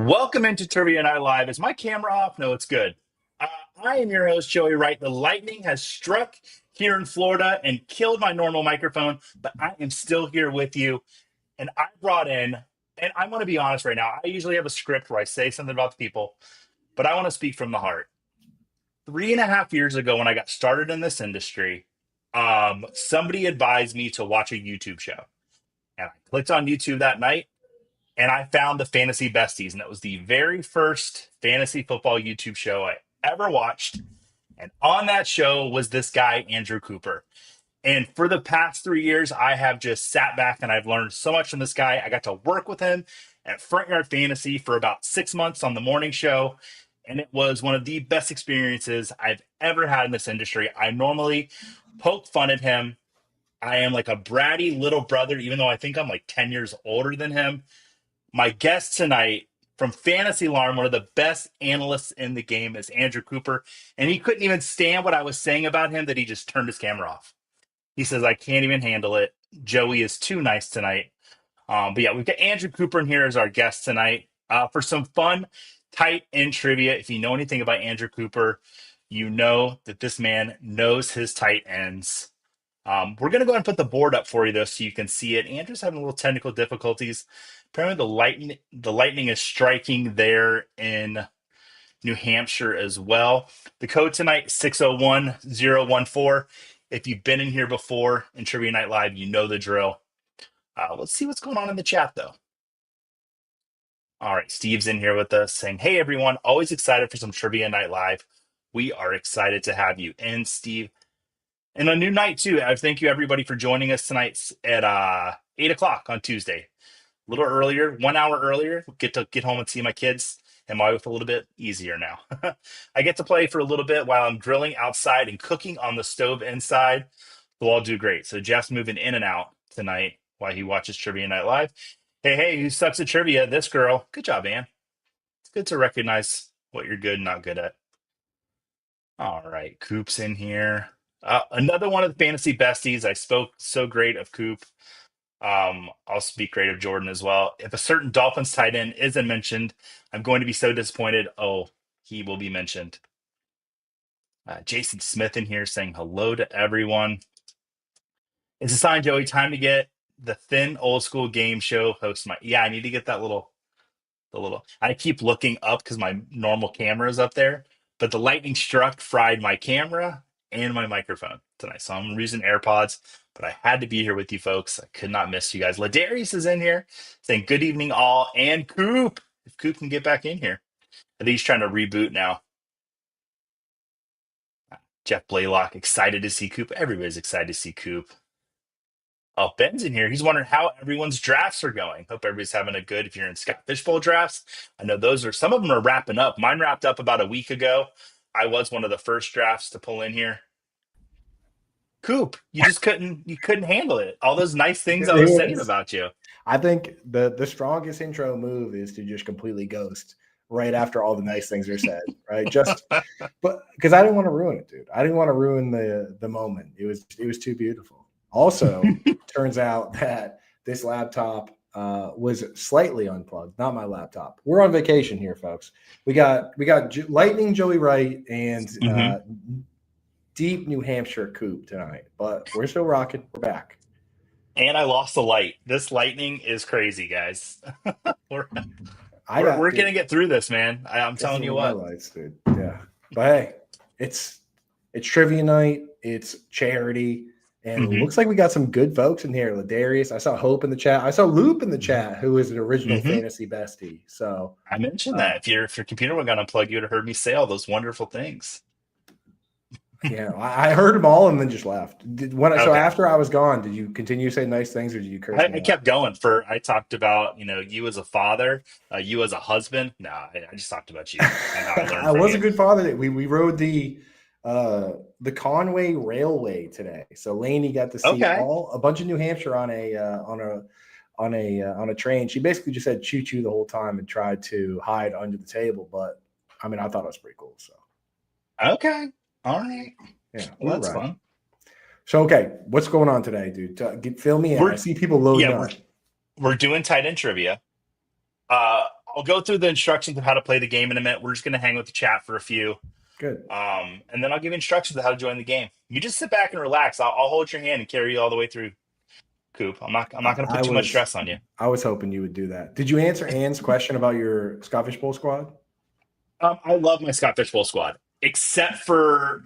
Welcome into Trivia Night Live. Is my camera off? No, it's good. Uh, I am your host, Joey Wright. The lightning has struck here in Florida and killed my normal microphone, but I am still here with you. And I brought in, and I'm going to be honest right now, I usually have a script where I say something about the people, but I want to speak from the heart. 3.5 years ago, when I got started in this industry, somebody advised me to watch a YouTube show. And I clicked on YouTube that night and I found the Fantasy Besties, and it was the very first fantasy football YouTube show I ever watched. And on that show was this guy, Andrew Cooper. And for the past 3 years, I have just sat back and I've learned so much from this guy. I got to work with him at Front Yard Fantasy for about 6 months on the morning show. And it was one of the best experiences I've ever had in this industry. I normally poke fun at him. I am like a bratty little brother, even though I think I'm like 10 years older than him. My guest tonight from Fantasy Alarm, one of the best analysts in the game, is Andrew Cooper. And he couldn't even stand what I was saying about him that he just turned his camera off. He says, I can't even handle it. Joey is too nice tonight. But yeah, we've got Andrew Cooper in here as our guest tonight for some fun, tight end trivia. If you know anything about Andrew Cooper, you know that this man knows his tight ends. We're going to go ahead and put the board up for you, though, so you can see it. Andrew's having a little technical difficulties. Apparently, the lightning is striking there in New Hampshire as well. The code tonight, 601014. If you've been in here before in Trivia Night Live, you know the drill. Let's see what's going on in the chat, though. All right, Steve's in here with us saying, hey, everyone, always excited for some Trivia Night Live. We are excited to have you. And Steve, and a new night, too. I thank you, everybody, for joining us tonight at 8 o'clock on Tuesday. A little earlier, 1 hour earlier. Get to get home and see my kids and my wife a little bit easier now. I get to play for a little bit while I'm grilling outside and cooking on the stove inside. We'll all do great. So Jeff's moving in and out tonight while he watches Trivia Night Live. Hey, who sucks at trivia? This girl. Good job, Ann. It's good to recognize what you're good and not good at. All right, Coop's in here. Another one of the fantasy besties. I spoke so great of Coop. I'll speak great of Jordan as well. If a certain Dolphins tight end isn't mentioned, I'm going to be so disappointed. Oh, he will be mentioned. Jason Smith in here saying hello to everyone. It's a sign, Joey. Time to get the thin old school game show host. Yeah, I need to get that the little. I keep looking up because my normal camera is up there, but the lightning struck, fried my camera and my microphone tonight. So I'm using AirPods, but I had to be here with you folks. I could not miss you guys. Ladarius is in here saying good evening all, and Coop, if Coop can get back in here. I think he's trying to reboot now. Jeff Blaylock, excited to see Coop. Everybody's excited to see Coop. Oh, Ben's in here. He's wondering how everyone's drafts are going. Hope everybody's having a good, if you're in Scott Fishbowl drafts. I know some of them are wrapping up. Mine wrapped up about a week ago. I was one of the first drafts to pull in here. Coop, you couldn't handle it. All those nice things I was saying about you. I think the strongest intro move is to just completely ghost right after all the nice things are said, right? But because I didn't want to ruin it, dude. I didn't want to ruin the moment. It was too beautiful. Also, turns out that this laptop was slightly unplugged. Not my laptop. We're on vacation here, folks. We got Lightning Joey Wright and deep New Hampshire Coop tonight, but we're still rocking. We're back. And I lost the light. This lightning is crazy, guys. we're gonna get through this, man. I'm telling you what. Lights, dude. Yeah, but hey, it's trivia night. It's charity, and it looks like we got some good folks in here. Ladarius, I saw Hope in the chat. I saw Loop in the chat, who is an original fantasy bestie. So I mentioned that if your computer were gonna unplug, you'd have heard me say all those wonderful things. Yeah, I heard them all and then just left. So after I was gone, did you continue to say nice things or did you curse? I kept going. I talked about, you as a father, you as a husband. No, I just talked about you. I was a good father. We rode the Conway Railway today. So Lainey got to see a bunch of New Hampshire on a train. She basically just said choo choo the whole time and tried to hide under the table. But I mean, I thought it was pretty cool. So okay. All right. Yeah. Well, that's fun. So, okay. What's going on today, dude? Fill me in. I see people loading up. We're doing tight end trivia. I'll go through the instructions of how to play the game in a minute. We're just going to hang with the chat for a few. Good. And then I'll give you instructions on how to join the game. You just sit back and relax. I'll hold your hand and carry you all the way through, Coop. I'm not going to put too much stress on you. I was hoping you would do that. Did you answer Ann's question about your Scott Fishbowl squad? I love my Scott Fishbowl squad, except for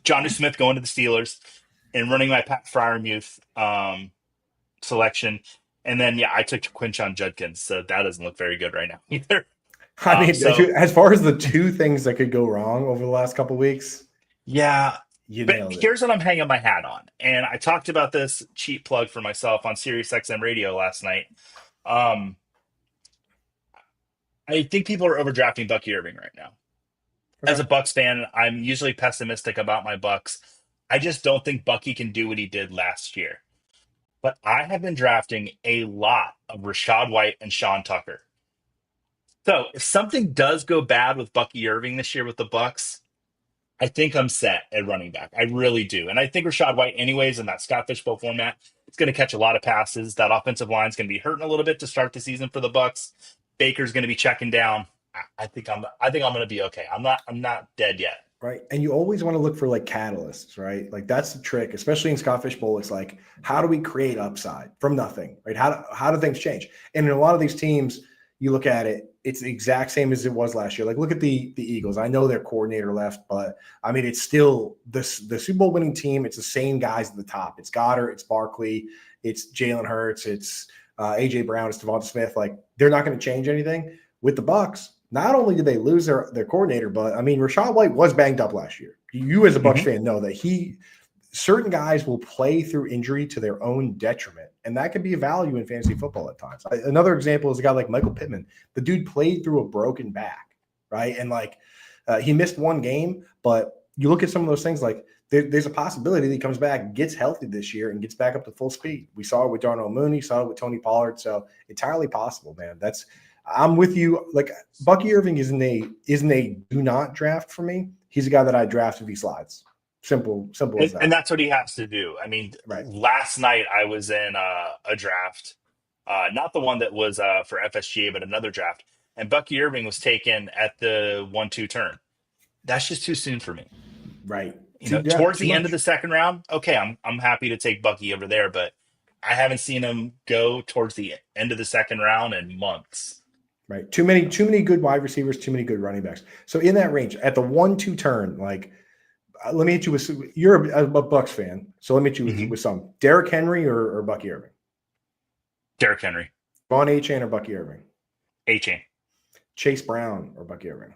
Jonnu Smith going to the Steelers and running my Pat Fryermuth selection. And then, I took Quinshon Judkins, so that doesn't look very good right now either. I mean, as far as the two things that could go wrong over the last couple of weeks, yeah. But here's what I'm hanging my hat on. And I talked about this cheap plug for myself on SiriusXM radio last night. I think people are overdrafting Bucky Irving right now. Okay. As a Bucs fan, I'm usually pessimistic about my Bucs. I just don't think Bucky can do what he did last year. But I have been drafting a lot of Rachaad White and Sean Tucker. So if something does go bad with Bucky Irving this year with the Bucs, I think I'm set at running back. I really do. And I think Rachaad White, anyways, in that Scott Fishbowl format, it's going to catch a lot of passes. That offensive line is going to be hurting a little bit to start the season for the Bucs. Baker's going to be checking down. I think I'm going to be okay. I'm not dead yet. Right. And you always want to look for like catalysts, right? Like that's the trick, especially in Scott Fishbowl. It's like, how do we create upside from nothing, right? How do things change? And in a lot of these teams, you look at it, it's the exact same as it was last year. Like look at the Eagles. I know their coordinator left, but I mean, it's still the Super Bowl winning team. It's the same guys at the top. It's Goddard, it's Barkley, it's Jalen Hurts, it's AJ Brown, it's Devonta Smith. Like they're not going to change anything with the Bucs. Not only did they lose their coordinator, but I mean, Rachaad White was banged up last year. You as a Bucs fan know that certain guys will play through injury to their own detriment, and that can be a value in fantasy football at times. Another example is a guy like Michael Pittman. The dude played through a broken back, right? And he missed one game, but you look at some of those things like there's a possibility that he comes back, gets healthy this year, and gets back up to full speed. We saw it with Darnell Mooney, saw it with Tony Pollard, so entirely possible, man. I'm with you. Like Bucky Irving isn't a do not draft for me. He's a guy that I draft if he slides. Simple as that. And that's what he has to do. I mean, Last night I was in a draft, not the one that was for FSGA, but another draft. And Bucky Irving was taken at the 1-2 turn. That's just too soon for me. Right. Towards the end of the second round, okay, I'm happy to take Bucky over there, but I haven't seen him go towards the end of the second round in months. Right. Too many good wide receivers, too many good running backs. So in that range, at the 1-2 turn, like let me hit you with you're a Bucs fan, so let me hit you with some Derrick Henry or Bucky Irving. Derrick Henry. Von Achane or Bucky Irving. Achane. Chase Brown or Bucky Irving.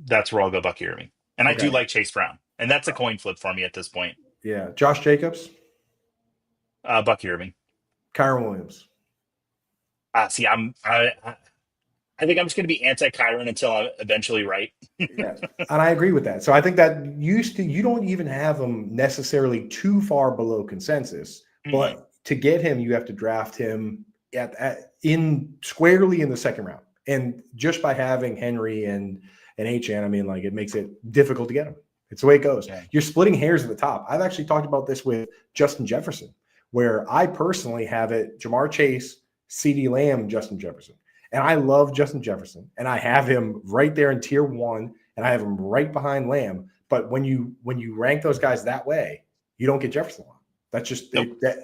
That's where I'll go Bucky Irving, and I do like Chase Brown, and that's a coin flip for me at this point. Yeah. Josh Jacobs. Bucky Irving. Kyron Williams. See, I think I'm just going to be anti-Kyron until I'm eventually right. Yeah, and I agree with that. So I think that you don't even have him necessarily too far below consensus, but to get him, you have to draft him squarely in the second round. And just by having Henry and Achane, I mean, like it makes it difficult to get him. It's the way it goes. Yeah. You're splitting hairs at the top. I've actually talked about this with Justin Jefferson, where I personally have it Jamar Chase, CeeDee Lamb, Justin Jefferson. And I love Justin Jefferson, and I have him right there in tier 1, and I have him right behind Lamb. But when you rank those guys that way, you don't get Jefferson a lot. That's just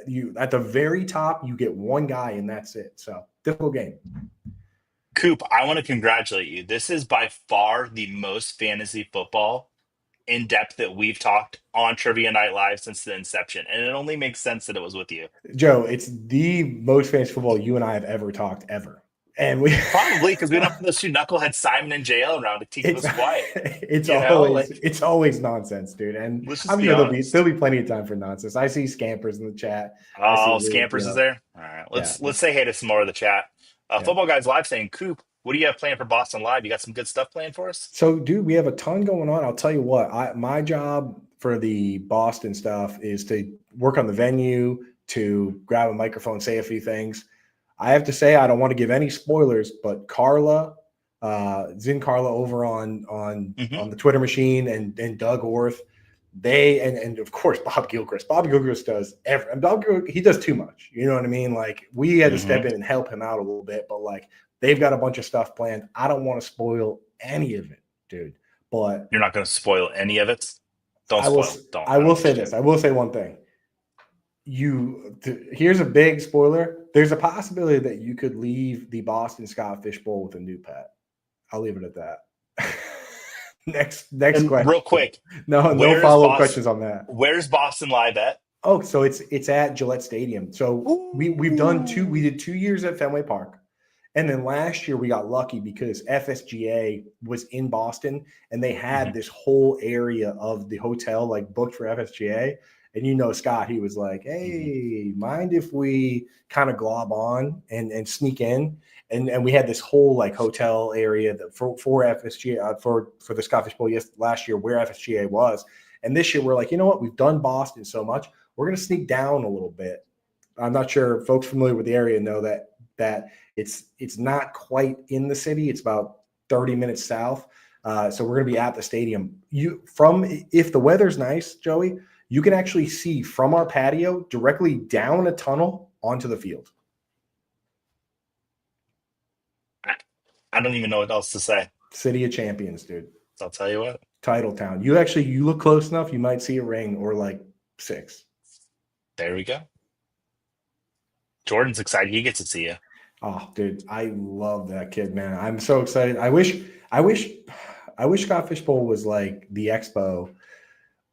you at the very top. You get one guy, and that's it. So difficult game. Coop, I want to congratulate you. This is by far the most fantasy football in depth that we've talked on Trivia Night Live since the inception, and it only makes sense that it was with you, Joe. It's the most fantasy football you and I have ever talked ever. And we probably because we don't have those two knuckleheads Simon and JL around to keep us quiet. It's always nonsense, dude. And I'm sure there'll be plenty of time for nonsense. I see Scampers in the chat. Oh, Scampers is there. All right, let's say hey to some more of the chat. Football Guys Live saying, Coop, what do you have planned for Boston Live? You got some good stuff planned for us? So, dude, we have a ton going on. I'll tell you what. My job for the Boston stuff is to work on the venue, to grab a microphone, say a few things. I have to say, I don't want to give any spoilers, but Carla, Zin Carla over on the Twitter machine and Doug Orth, and of course Bob Gilchrist. Bob Gilchrist does he does too much. You know what I mean? Like we had to step in and help him out a little bit, but like They've got a bunch of stuff planned. I don't want to spoil any of it, dude. But You're not going to spoil any of it. Don't I will. spoil. Don't. I will I'm say just this. kidding. I will say one thing. Here's a big spoiler. There's a possibility that you could leave the Boston Scott Fishbowl with a new pet. I'll leave it at that. next And question. real quick, No where's follow up Boston? questions on that. Where's Boston live at? Oh, so it's at Gillette Stadium. So we've done two. We Ooh. did 2 years at Fenway Park, and then last year we got lucky because FSGA was in Boston, and they had Mhm. this whole area of the hotel like booked for FSGA. And Scott, he was like, Mhm. "Hey, mind if we kind of glob on and sneak in?" And we had this whole like hotel area that for FSGA for the Scottish Bowl last year where FSGA was. And this year we're like, you know what? We've done Boston so much. We're going to sneak down a little bit. I'm not sure folks familiar with the area know that it's not quite in the city. It's about 30 minutes south. So we're going to be at the stadium. If the weather's nice, Joey, you can actually see from our patio directly down a tunnel onto the field. I, I don't even know what else to say. City of Champions, dude. I'll tell you what. Title town. You look close enough, you might see a ring or like 6. There we go. Jordan's excited. He gets to see you. Oh, dude, I love that kid, man. I'm so excited. I wish Scott Fishbowl was like the expo,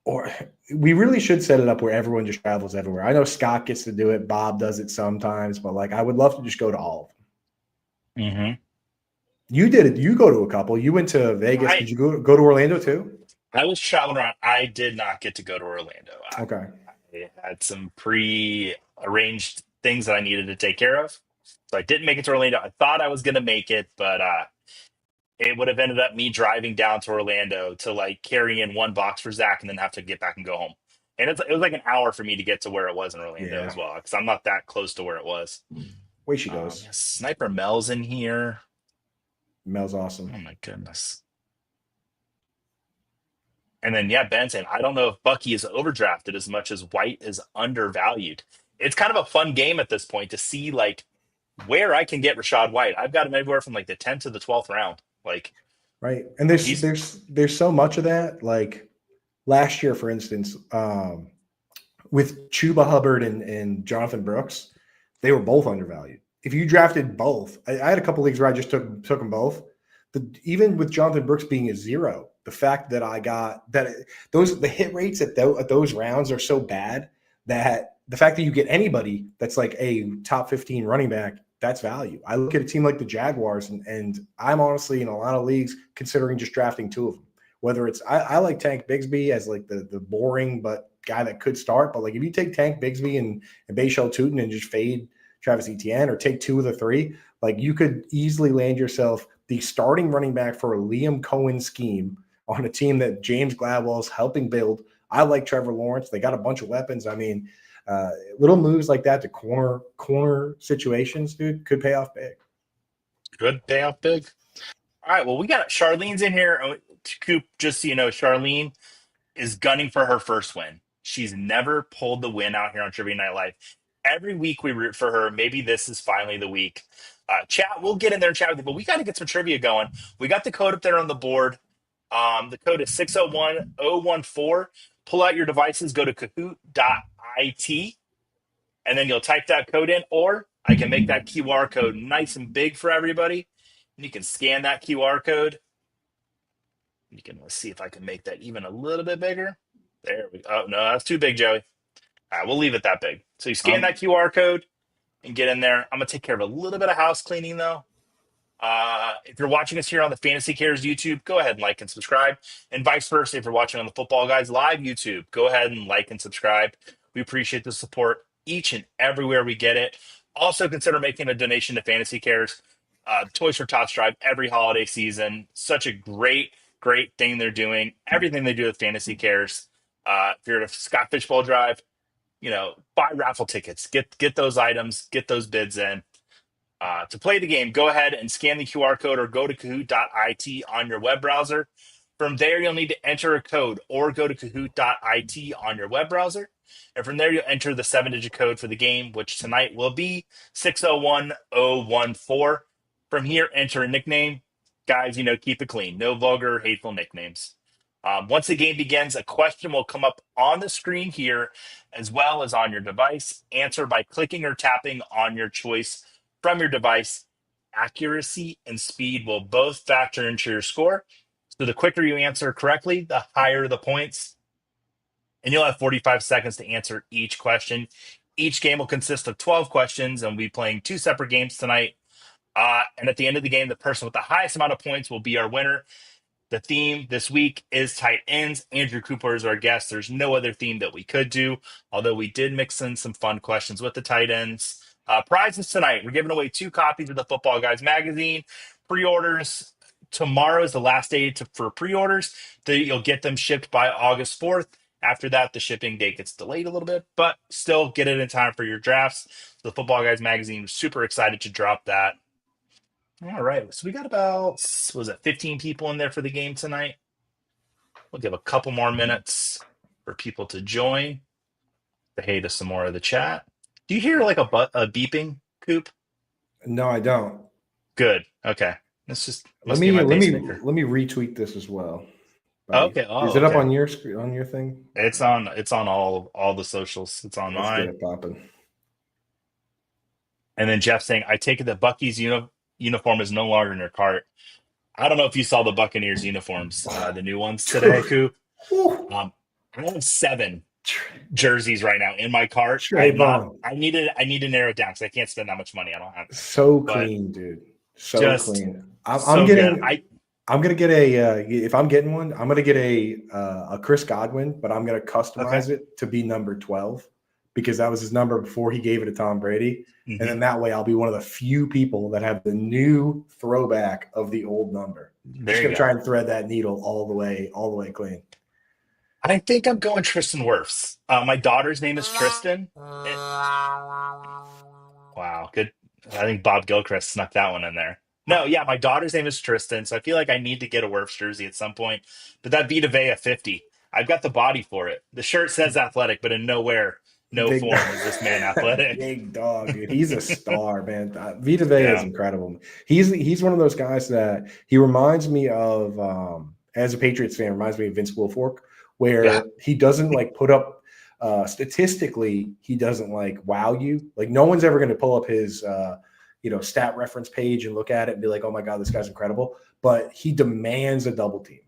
or we really should set it up where everyone just travels everywhere. I know Scott gets to do it, Bob does it sometimes, but like I would love to just go to all of them. Mm-hmm. You did it. You go to a couple. You went to Vegas. I Did you go to Orlando too? I was traveling around. I did not get to go to Orlando. Okay. I had some pre-arranged things that I needed to take care of, so I didn't make it to Orlando. I thought I was going to make it, but it would have ended up me driving down to Orlando to like carry in one box for Zach and then have to get back and go home. And it was like an hour for me to get to where it was in Orlando Yeah. as well, because I'm not that close to where it was. Way she goes. Yes, Sniper Mel's in here. Mel's awesome. Oh my goodness. And then yeah, Ben saying, I don't know if Bucky is overdrafted as much as White is undervalued. It's kind of a fun game at this point to see like where I can get Rashad White. I've got him everywhere from like the 10th to the 12th round. Like Right. And there's he's there's so much of that. Like last year, for instance, with Chuba Hubbard and Jonathan Brooks, they were both undervalued. If you drafted both, I had a couple leagues where I just took them both. Even with Jonathan Brooks being a 0, the fact that I got that the hit rates at those rounds are so bad that the fact that you get anybody that's like a top 15 running back, that's value. I look at a team like the Jaguars, and I'm honestly in a lot of leagues considering just drafting 2 of them. Whether it's I like Tank Bigsby as like the boring but guy that could start, but like if you take Tank Bigsby and Bayshell Tootin and just fade Travis Etienne or take 2 of the 3, like you could easily land yourself the starting running back for a Liam Cohen scheme on a team that James Gladwell's helping build. I like Trevor Lawrence. They got a bunch of weapons. I mean, little moves like that to corner situations, dude, could pay off big. good payoff big. All right, well, we got Charlene's in here. Coop, just so you know, Charlene is gunning for her first win. She's never pulled the win out here on Trivia Night Live. Every week we root for her. Maybe this is finally the week. Chat, we'll get in there and chat with you, but we got to get some trivia going. We got the code up there on the board. The code is 601014. Pull out your devices, go to Kahoot.it, and then you'll type that code in, or I can make that QR code nice and big for everybody. And you can scan that QR code. Let's see if I can make that even a little bit bigger. There we go. Oh, no, that's too big, Joey. All right, we'll leave it that big. So you scan that QR code and get in there. I'm going to take care of a little bit of house cleaning, though. If you're watching us here on the Fantasy Cares YouTube, go ahead and like and subscribe. And vice versa, if you're watching on the Footballguys Live YouTube, go ahead and like and subscribe. We appreciate the support each and everywhere we get it. Also, consider making a donation to Fantasy Cares. Toys for Tots drive every holiday season. Such a great thing they're doing. Everything they do with Fantasy Cares. If you're at a Scott Fishbowl drive, buy raffle tickets, get those items, get those bids in. To play the game, go ahead and scan the QR code or go to Kahoot.it on your web browser. From there, you'll need to enter a code or go to Kahoot.it on your web browser. And from there, you'll enter the 7-digit code for the game, which tonight will be 601014. From here, enter a nickname. Guys, keep it clean. No vulgar, hateful nicknames. Once the game begins, a question will come up on the screen here as well as on your device. Answer by clicking or tapping on your choice from your device. Accuracy and speed will both factor into your score. So the quicker you answer correctly, the higher the points. And you'll have 45 seconds to answer each question. Each game will consist of 12 questions, and we'll be playing 2 separate games tonight. And at the end of the game, the person with the highest amount of points will be our winner. The theme this week is tight ends. Andrew Cooper is our guest. There's no other theme that we could do, although we did mix in some fun questions with the tight ends. Prizes tonight. We're giving away 2 copies of the Football Guys magazine. Pre-orders. Tomorrow is the last day for pre-orders. You'll get them shipped by August 4th. After that, the shipping date gets delayed a little bit, but still get it in time for your drafts. The Football Guys magazine, super excited to drop that. All right, so we got about, 15 people in there for the game tonight. We'll give a couple more minutes for people to join. Say hey to some more of the chat. Do you hear like a beeping, Coop? No, I don't. Good. Okay. Let's just let me retweet this as well. Okay. Is it up on your screen, on your thing? It's on all the socials. It's on mine. Let's get it popping. And then Jeff saying, I take it that Bucky's uniform is no longer in your cart. I don't know if you saw the Buccaneers uniforms, the new ones today, Coop. I have 7 jerseys right now in my cart. I need to narrow it down because I can't spend that much money. I don't have it. So clean, dude. So clean. I'm gonna get a if I'm getting one, I'm gonna get a Chris Godwin, but I'm gonna customize it to be number 12 because that was his number before he gave it to Tom Brady. Mm-hmm. And then that way I'll be one of the few people that have the new throwback of the old number. Just gonna try and thread that needle all the way clean. I think I'm going Tristan Wirfs. My daughter's name is Tristan. Wow, good. I think Bob Gilchrist snuck that one in there. No, yeah, my daughter's name is Tristan, so I feel like I need to get a Wirfs jersey at some point. But that Vita Vea 50, I've got the body for it. The shirt says athletic, but in no form is this man athletic. Big dog, dude. He's a star, man. Vita Vea is incredible. He's one of those guys that he reminds me of, as a Patriots fan, reminds me of Vince Wilfork, where he doesn't like put up statistically, he doesn't like wow you. Like no one's ever going to pull up his stat reference page and look at it and be like, oh my God, this guy's incredible. But he demands a double team.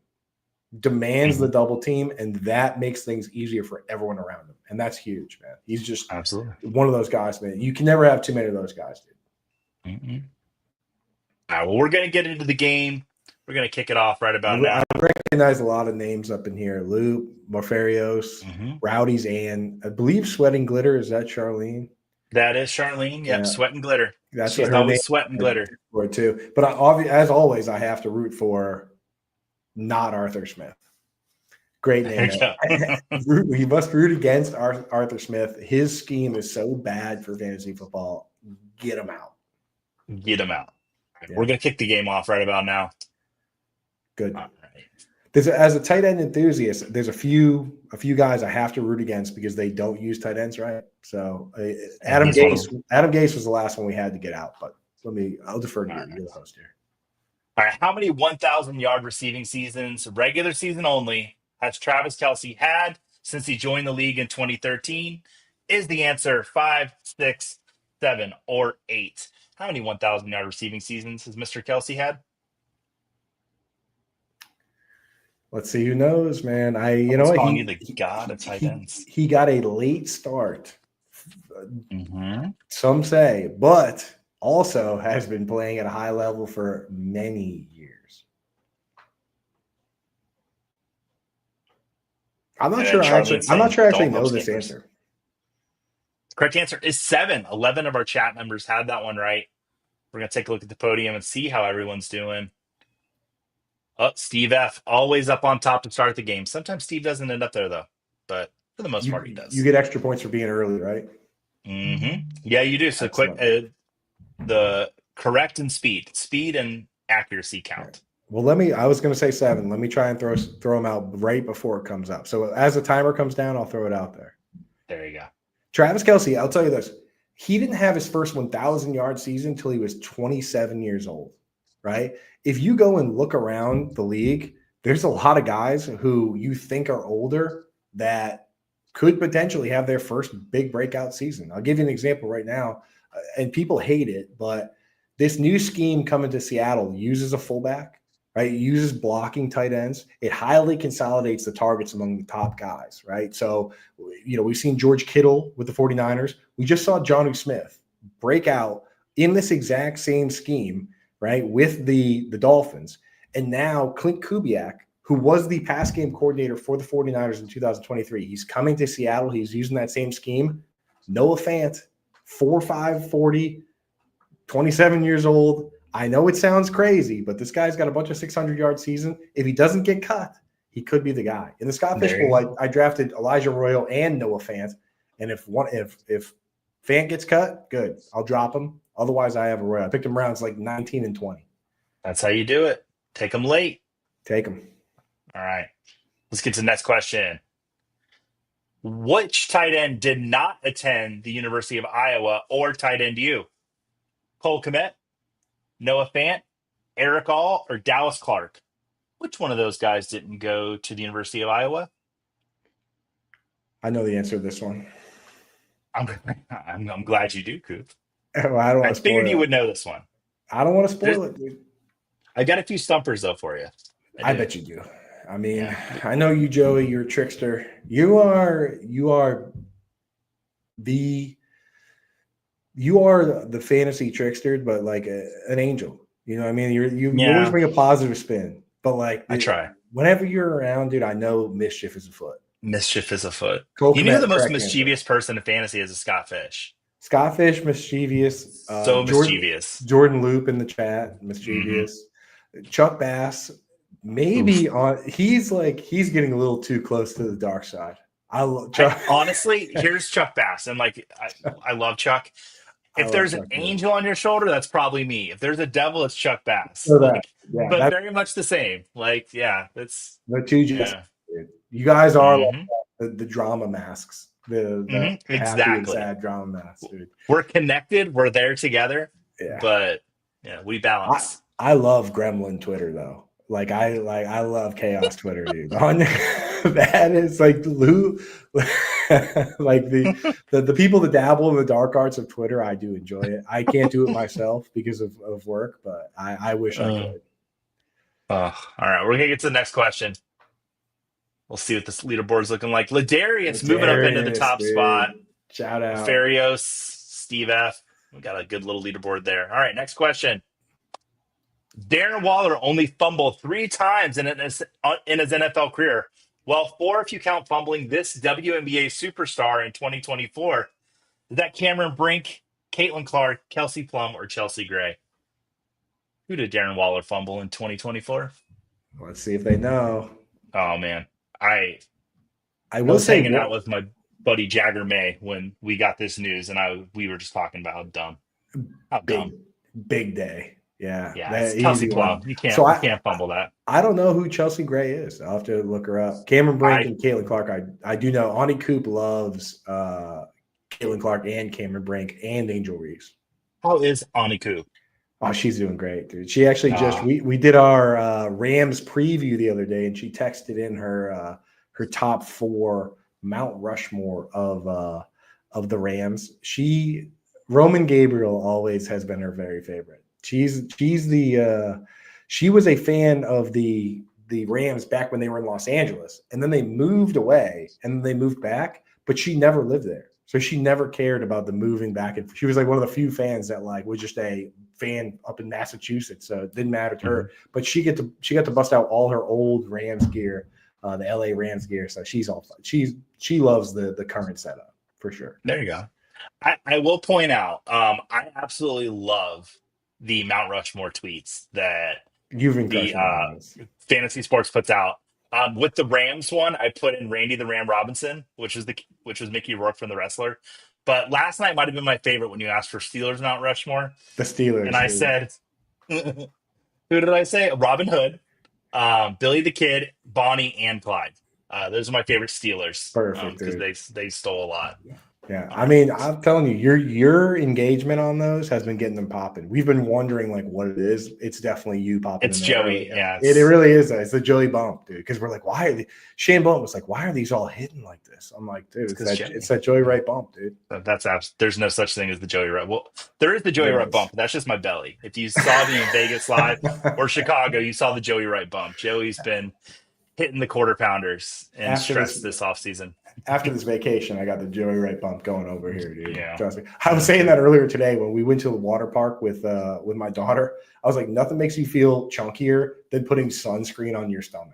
The double team, and that makes things easier for everyone around him. And that's huge, man. He's just absolutely one of those guys, man. You can never have too many of those guys, dude. Mm-hmm. All right, well, we're going to get into the game. We're going to kick it off right about now. I recognize a lot of names up in here. Lou, Morferios, Rowdy's Ann. I believe Sweat and Glitter. Is that Charlene? That is Charlene. Yep, Sweat and Glitter. That's She's always Sweat and Glitter. For it too. But as always, I have to root for not Arthur Smith. Great name. You must root against Arthur Smith. His scheme is so bad for fantasy football. Get him out. Get him out. Right, we're going to kick the game off right about now. Good. All right. As a tight end enthusiast, there's a few guys I have to root against because they don't use tight ends, right? So Adam Gase was the last one we had to get out, but I'll defer to you. You're the host here. All right. How many 1,000-yard receiving seasons, regular season only, has Travis Kelce had since he joined the league in 2013? Is the answer 5, 6, 7, or 8? How many 1,000-yard receiving seasons has Mr. Kelce had? Let's see who knows, man. You the god of tight ends. He got a late start. Some say, but also has been playing at a high level for many years. I'm not sure I actually know this answer. Correct answer is 7. 11 of our chat members had that one right. We're going to take a look at the podium and see how everyone's doing. Oh, Steve F. always up on top to start the game. Sometimes Steve doesn't end up there, though. But for the most part, he does. You get extra points for being early, right? Mm-hmm. Yeah, you do. So quick, the correct and speed and accuracy count. Right. Well, I was going to say 7. Let me try and throw them out right before it comes up. So as the timer comes down, I'll throw it out there. There you go. Travis Kelce, I'll tell you this. He didn't have his first 1,000-yard season until he was 27 years old. right? If you go and look around the league, there's a lot of guys who you think are older that could potentially have their first big breakout season. I'll give you an example right now, and people hate it, but this new scheme coming to Seattle uses a fullback, right? It uses blocking tight ends. It highly consolidates the targets among the top guys, right? So, we've seen George Kittle with the 49ers. We just saw Jonnu Smith break out in this exact same scheme, right, with the Dolphins. And now Clint Kubiak, who was the pass game coordinator for the 49ers in 2023, he's coming to Seattle. He's using that same scheme. Noah Fant, 4'5", 40, 27 years old. I know it sounds crazy, but this guy's got a bunch of 600-yard season. If he doesn't get cut, he could be the guy. In the Scott Fishbowl, I drafted Elijah Royal and Noah Fant. And if Fant gets cut, good. I'll drop him. Otherwise, I have a Royal. I picked him rounds like 19 and 20. That's how you do it. Take them late. Take him. All right. Let's get to the next question. Which tight end did not attend the University of Iowa or tight end you? Cole Kmet, Noah Fant, Eric All, or Dallas Clark? Which one of those guys didn't go to the University of Iowa? I know the answer to this one. I'm glad you do, Coop. Well, I don't want to spoil figured it. you would know this one. I don't want to spoil it, dude. I got a few stumpers, though, for you. I bet you do. I mean, I know you, Joey. You're a trickster. You are the fantasy trickster, but like an angel. You know what I mean? You always bring a positive spin. But like, I try. Whenever you're around, dude, I know mischief is afoot. Mischief is afoot. Cole you knew Kmet, the most mischievous person in fantasy is a Scott Fish. Scott Fish, mischievous. Mischievous. Jordan Loop in the chat, mischievous. Mm-hmm. Chuck Bass, maybe he's getting a little too close to the dark side. Honestly, here's Chuck Bass. And I love Chuck. If there's an angel on your shoulder, that's probably me. If there's a devil, it's Chuck Bass. But very much the same. That's the two. You guys are the drama masks. The happy and sad drama masks, dude. We're connected. We're there together. Yeah. But we balance. I love Gremlin Twitter though. I love Chaos Twitter, dude. That is like Lou, like the people that dabble in the dark arts of Twitter. I do enjoy it. I can't do it myself because of work, but I wish I could. All right, we're gonna get to the next question. We'll see what this leaderboard's looking like. Ladarius moving up into the top spot. Shout out. Farios, Steve F. We got a good little leaderboard there. All right, next question. Darren Waller only fumbled 3 times in his NFL career. Well, 4 if you count fumbling this WNBA superstar in 2024. Is that Cameron Brink, Caitlin Clark, Kelsey Plum, or Chelsea Gray? Who did Darren Waller fumble in 2024? Let's see if they know. Oh, man. I was hanging out with my buddy Jagger May when we got this news, and we were just talking about how dumb. Big day. Yeah. It's Kelsey Plum. You can't fumble that. I don't know who Chelsea Gray is. I'll have to look her up. Cameron Brink and Caitlin Clark. I do know. Ani Coop loves Caitlin Clark and Cameron Brink and Angel Reese. How is Ani Coop? Oh, she's doing great, dude. She actually we did our Rams preview the other day, and she texted in her top 4 Mount Rushmore of the Rams. Roman Gabriel always has been her very favorite. She was a fan of the Rams back when they were in Los Angeles, and then they moved away and then they moved back, but she never lived there. So she never cared about the moving back. And she was like one of the few fans that was just a fan up in Massachusetts. So it didn't matter to her, but she got to bust out all her old Rams gear, the LA Rams gear. So she's all fun. She loves the current setup for sure. There you go. I will point out, I absolutely love the Mount Rushmore tweets that Fantasy Sports puts out. With the Rams one, I put in Randy the Ram Robinson, which was Mickey Rourke from The Wrestler. But last night might have been my favorite when you asked for Steelers Mount Rushmore. The Steelers. And I said, who did I say? Robin Hood, Billy the Kid, Bonnie, and Clyde. Those are my favorite Steelers. Perfect. Because they stole a lot. Yeah, All I right. mean, I'm telling you, your engagement on those has been getting them popping. We've been wondering like what it is. It's definitely you popping in It's there early. Joey. And Yeah, it really is. It's the Joey bump, dude. Because we're like, why are they? Shane Bump was like, why are these all hitting like this? I'm like, dude, it's because it's Joey. that Joey Yeah. Wright bump, dude. There's no such thing as the Joey Rut. Well, there is the Joey There Rut is. bump. That's just my belly. If you saw me in Vegas live or Chicago, you saw the Joey Wright bump. Joey's been hitting the quarter pounders and after stress this this offseason. after this vacation, I got the Joey Wright bump going over here, dude. Yeah. Trust me. I was saying that earlier today when we went to the water park with my daughter. I was like, nothing makes you feel chunkier than putting sunscreen on your stomach.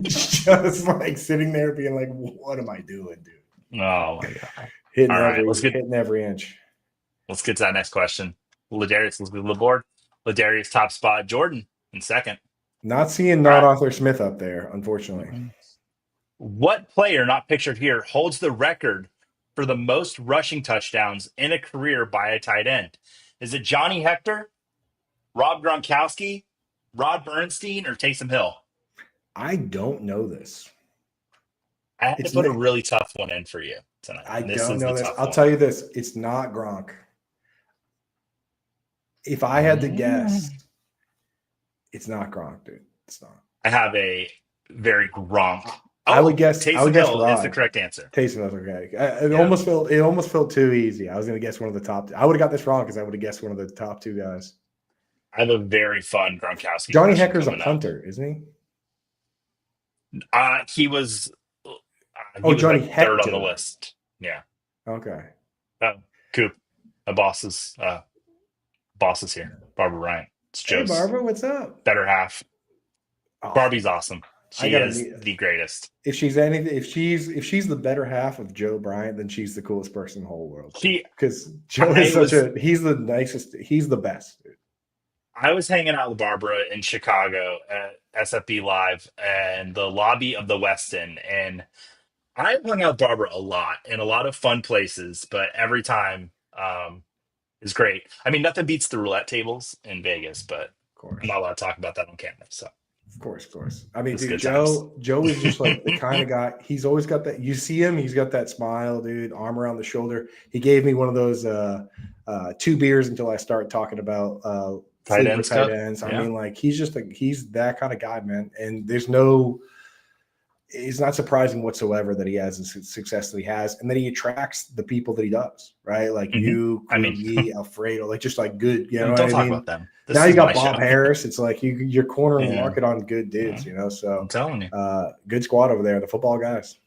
Just like sitting there being like, what am I doing, dude? Oh my god. Hitting All right, every inch. let's get to that next question. Ladarius, let's go to the board. Ladarius top spot, Jordan in second. Not seeing All not right. Arthur Smith up there, unfortunately. What player, not pictured here, holds the record for the most rushing touchdowns in a career by a tight end? Is it Johnny Hector, Rob Gronkowski, Rod Bernstein, or Taysom Hill? I don't know this. I had to It's put a really tough one in for you tonight. I This don't is the know this. tough I'll one. tell you this. It's not Gronk. If I had to guess, it's not Gronk, dude. It's not. I have a very Gronk. I would Oh, guess. I would Taysom guess Hill is the Rod. correct answer. Taysom was okay. It Yeah. almost felt too easy. I was going to guess one of the top. I would have got this wrong because I would have guessed one of the top two guys. I have a very fun Gronkowski Johnny question Hecker's a coming up. punter, isn't he? He was. Oh, Johnny like third on the Hector. list. Yeah. Okay. Coop, a boss's here. Barbara Ryan. It's Hey, Joe's Barbara, what's up? better half. Oh, Barbie's awesome. I She gotta is meet- the greatest. If she's anything, if she's the better half of Joe Bryant, then she's the coolest person in the whole world. Because Joe is he's the nicest, he's the best, dude. I was hanging out with Barbara in Chicago at SFB Live and the lobby of the Westin, and I hung out with Barbara a lot in a lot of fun places, but every time is great. I mean, nothing beats the roulette tables in Vegas, but Of course. I'm not allowed to talk about that on camera. So, Of course. I mean, it's dude, good times. Joe is just like the kind of guy. He's always got that. You see him, he's got that smile, dude. Arm around the shoulder. He gave me one of those 2 beers until I start talking about Tight end tight stuff. ends. I Yeah. mean, like he's that kind of guy, man. And it's not surprising whatsoever that he has the success that he has, and that he attracts the people that he does, right? Like you, me, Alfredo, like just like good, you know. Don't what talk I mean? about them. Now you got Bob Harris. It's like you're cornering the Yeah. market on good dudes, you know. So I'm telling you. good squad over there, the football guys.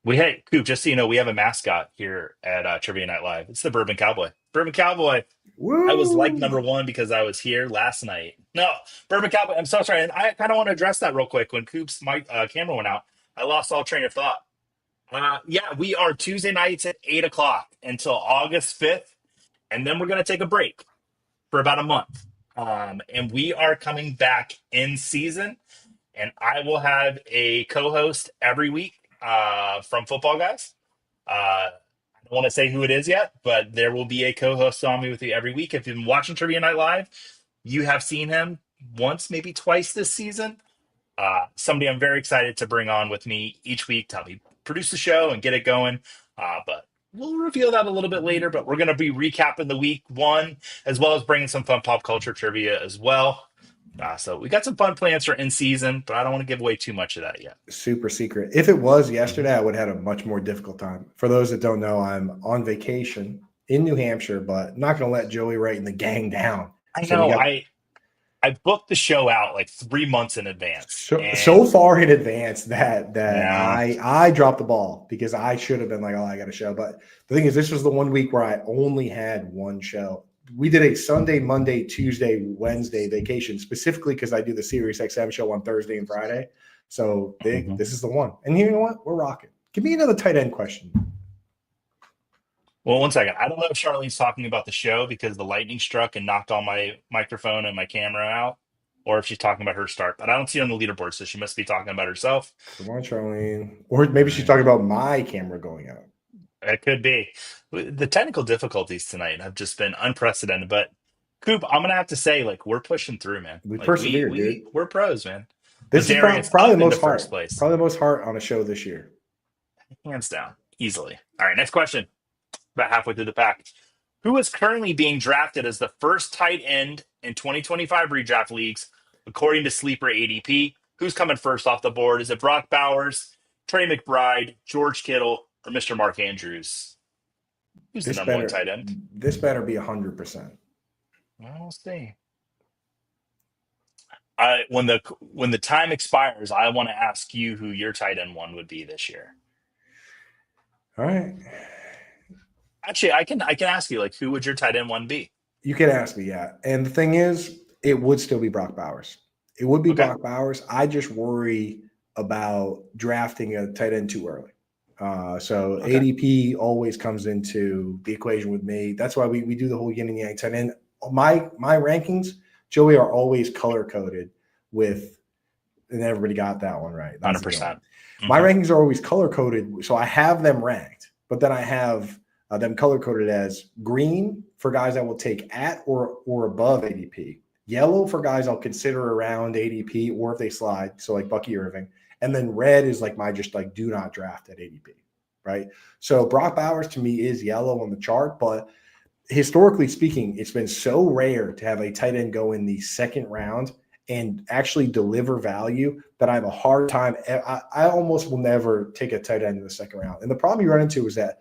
Hey, Coop, just so you know, we have a mascot here at Trivia Night Live. It's the Bourbon Cowboy. Bourbon Cowboy. Woo! I was like number one because I was here last night. No, Bourbon Cowboy. I'm so sorry. And I kind of want to address that real quick. When Coop's camera went out, I lost all train of thought. Yeah, we are Tuesday nights at 8 o'clock until August 5th. And then we're going to take a break for about a month. And we are coming back in season. And I will have a co-host every week from Football Guys. I don't want to say who it is yet, but there will be a co-host on me with you every week. If you've been watching Trivia Night Live, you have seen him once, maybe twice this season. Somebody I'm very excited to bring on with me each week to help me produce the show and get it going. But we'll reveal that a little bit later. But we're going to be recapping the week one, as well as bringing some fun pop culture trivia as well. So we got some fun plans for in season, but I don't want to give away too much of that yet. Super secret. If it was yesterday, I would have had a much more difficult time. For those that don't know, I'm on vacation in New Hampshire, but not going to let Joey Wright and the gang down. I know. I booked the show out like 3 months in advance. So far in advance that I dropped the ball because I should have been like, oh, I got a show. But the thing is, this was the 1 week where I only had one show. We did a Sunday, Monday, Tuesday, Wednesday vacation specifically because I do the Sirius XM show on Thursday and Friday. So this is the one. And you know what? We're rocking. Give me another tight end question. Well, 1 second. I don't know if Charlene's talking about the show because the lightning struck and knocked all my microphone and my camera out, or if she's talking about her start. But I don't see it on the leaderboard, so she must be talking about herself. Come on, Charlene. Or maybe she's talking about my camera going out. It could be. The technical difficulties tonight have just been unprecedented. But Coop, I'm gonna have to say, like, we're pushing through, man. We like, persevered, dude. We're pros, man. This is probably the most heart. place. Probably the most heart on a show this year. Hands down. Easily. All right, next question. About halfway through the pack. Who is currently being drafted as the first tight end in 2025 redraft leagues, according to Sleeper ADP? Who's coming first off the board? Is it Brock Bowers, Trey McBride, George Kittle, or Mr. Mark Andrews? Who's the This number one better tight end? this better be 100%. Well, we'll see. When the time expires, I want to ask you who your tight end one would be this year. All right. Actually, I can ask you, like, who would your tight end one be? You can ask me, yeah. And the thing is, it would still be Brock Bowers. It would be Okay. Brock Bowers. I just worry about drafting a tight end too early. So Okay. ADP always comes into the equation with me. That's why we do the whole yin and yang tight end. My rankings, Joey, are always color coded with, and everybody got that one right. That's 100%. My rankings are always color coded, so I have them ranked, but then I have them color coded as green for guys I will take at or above ADP, yellow for guys I'll consider around ADP or if they slide, so like Bucky Irving, and then red is like my just like do not draft at ADP, right? So Brock Bowers to me is yellow on the chart, but historically speaking, it's been so rare to have a tight end go in the second round and actually deliver value that I have a hard time. I almost will never take a tight end in the second round. And the problem you run into is that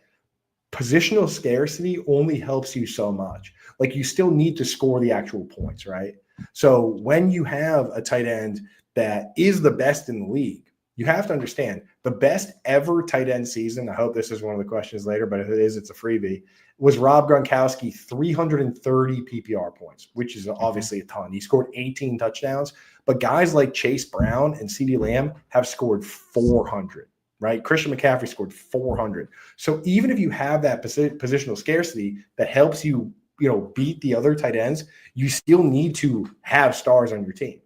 positional scarcity only helps you so much. Like you still need to score the actual points, right? So when you have a tight end that is the best in the league, you have to understand the best ever tight end season. I hope this is one of the questions later, but if it is, it's a freebie. Was Rob Gronkowski 330 PPR points, which is obviously a ton. He scored 18 touchdowns, but guys like Chase Brown and CeeDee Lamb have scored 400, right? Christian McCaffrey scored 400. So even if you have that positional scarcity that helps you, beat the other tight ends, you still need to have stars on your team,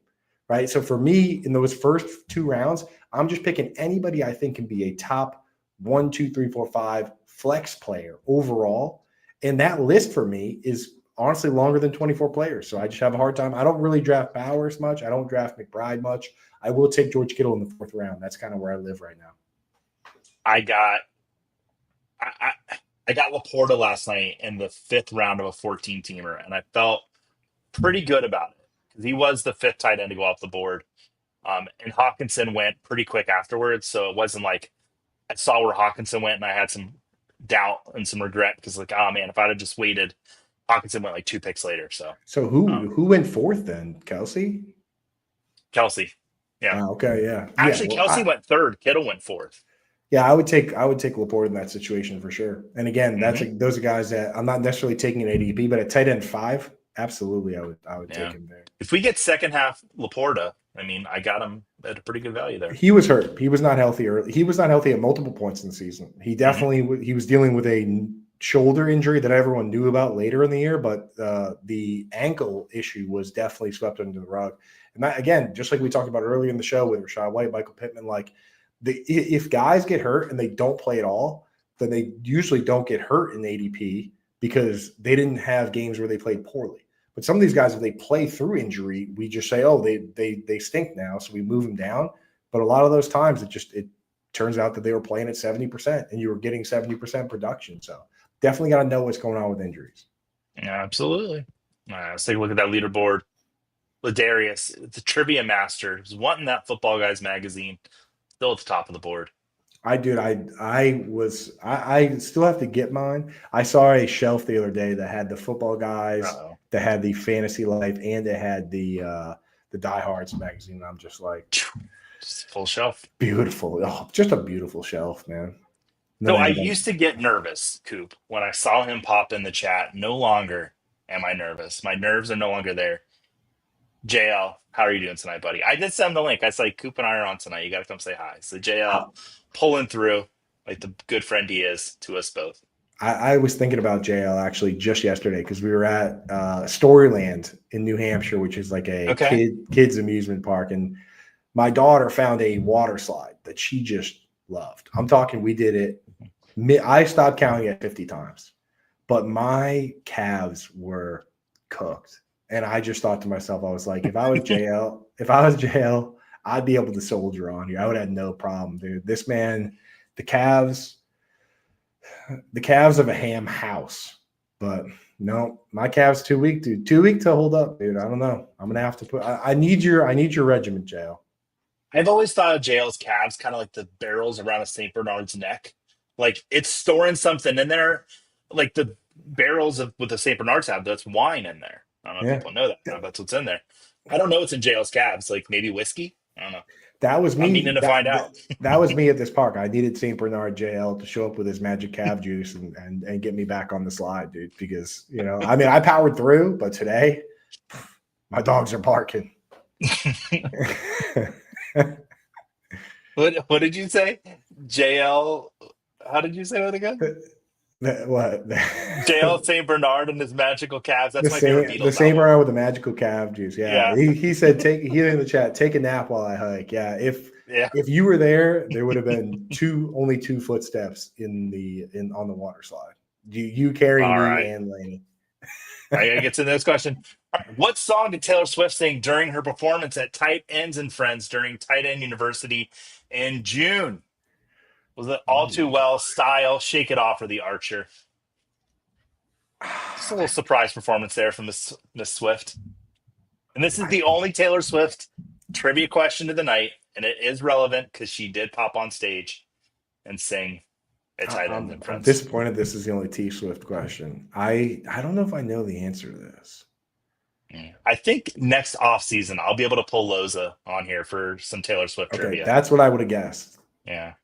right? So for me, in those first two rounds, I'm just picking anybody I think can be a top 1, 2, 3, 4, 5 flex player overall. And that list for me is honestly longer than 24 players. So I just have a hard time. I don't really draft Bowers much. I don't draft McBride much. I will take George Kittle in the fourth round. That's kind of where I live right now. I got Laporta last night in the fifth round of a 14-teamer, and I felt pretty good about it because he was the fifth tight end to go off the board. And Hawkinson went pretty quick afterwards, so it wasn't like I saw where Hawkinson went and I had some doubt and some regret because, like, oh man, if I'd have just waited, Hawkinson went like 2 picks later. So who went fourth then? Kelce? Kelce, yeah. Okay, yeah. Actually, yeah, well, Kelce went third. Kittle went fourth. Yeah, I would take Laporte in that situation for sure. And again, those are guys that I'm not necessarily taking an ADP, but at tight end 5, absolutely, I would take him there. If we get second half Laporta, I mean, I got him at a pretty good value there. He was hurt. He was not healthy early. He was not healthy at multiple points in the season. He definitely he was dealing with a shoulder injury that everyone knew about later in the year, but the ankle issue was definitely swept under the rug. And that, again, just like we talked about earlier in the show with Rachaad White, Michael Pittman, like if guys get hurt and they don't play at all, then they usually don't get hurt in ADP because they didn't have games where they played poorly. But some of these guys, if they play through injury, we just say, oh, they stink now, so we move them down. But a lot of those times, it turns out that they were playing at 70% and you were getting 70% production. So definitely got to know what's going on with injuries. Yeah, absolutely. Let's take a look at that leaderboard. Ladarius, the trivia master, was wanting that Football Guys magazine, still at the top of the board. I still have to get mine. I saw a shelf the other day that had the Football Guys, that had the Fantasy Life, and it had the Diehards magazine. I'm just like, just full shelf. Beautiful. Oh, just a beautiful shelf, man. So I used to get nervous, Coop, when I saw him pop in the chat. No longer am I nervous. My nerves are no longer there. JL, how are you doing tonight, buddy? I did send the link. I said, Coop and I are on tonight. You got to come say hi. So JL pulling through like the good friend he is to us both. I was thinking about JL actually just yesterday because we were at Storyland in New Hampshire, which is like a kids amusement park. And my daughter found a water slide that she just loved. I'm talking, we did it. I stopped counting at 50 times, but my calves were cooked. And I just thought to myself, I was like, if I was JL, I'd be able to soldier on here. I would have no problem, dude. This man, the calves, The calves of a ham house. But no, my calves too weak, dude. Too weak to hold up, dude. I don't know. I'm gonna have to put. I need your regiment, JL. I've always thought of JL's calves kind of like the barrels around a St. Bernard's neck. Like it's storing something in there. Like the barrels of with the St. Bernard's have, that's wine in there. I don't know if Yeah, people know that. I don't know if that's what's in there. I don't know what's in JL's calves. Like maybe whiskey. I don't know. that was I'm me. meaning to find out. That was me at this park. I needed St. Bernard JL to show up with his magic calf juice and get me back on the slide, dude. Because I mean, I powered through, but today my dogs are barking. What did you say? JL. How did you say that again? What? JL St. Bernard and his magical calves. That's The my favorite same, the Beatles same album. around with the magical calf juice. Yeah, Yeah. he said he in the chat, take a nap while I hike. Yeah, Yeah. if you were there would have been only two footsteps in on the water slide. You carry All me right. and Laney. I gotta get to the next question. All right, what song did Taylor Swift sing during her performance at Tight Ends and Friends during Tight End University in June? Was it All Too Well, Style, Shake It Off, or The Archer? Just a little surprise performance there from Miss Swift. And this is the only Taylor Swift trivia question of the night, and it is relevant because she did pop on stage and sing at Tight Ends and I'm Friends. disappointed this is the only T Swift question. I don't know if I know the answer to this. I think next off season I'll be able to pull Loza on here for some Taylor Swift Okay, trivia. that's what I would have guessed. Yeah.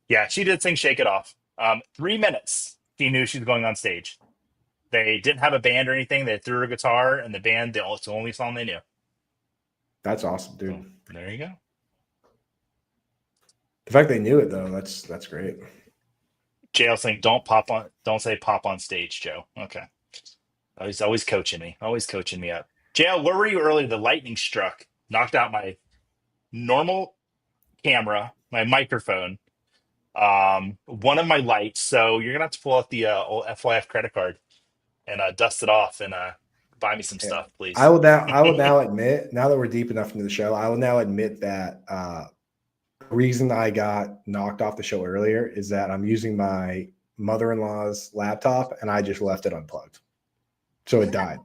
Yeah, she did sing Shake It Off. 3 minutes she knew she was going on stage. They didn't have a band or anything. They threw her guitar and the band, it's the only song they knew. That's awesome, dude. So, there you go. The fact they knew it though, that's great. JL saying, don't say pop on stage, Joe. Okay. He's always coaching me. Always coaching me up. JL, where were you earlier? The lightning struck, knocked out my normal camera, my microphone, one of my lights. So you're gonna have to pull out the old FYF credit card and dust it off and buy me some Yeah. stuff, please. I will now admit, now that we're deep enough into the show, I will now admit that the reason I got knocked off the show earlier is that I'm using my mother-in-law's laptop and I just left it unplugged. So it died.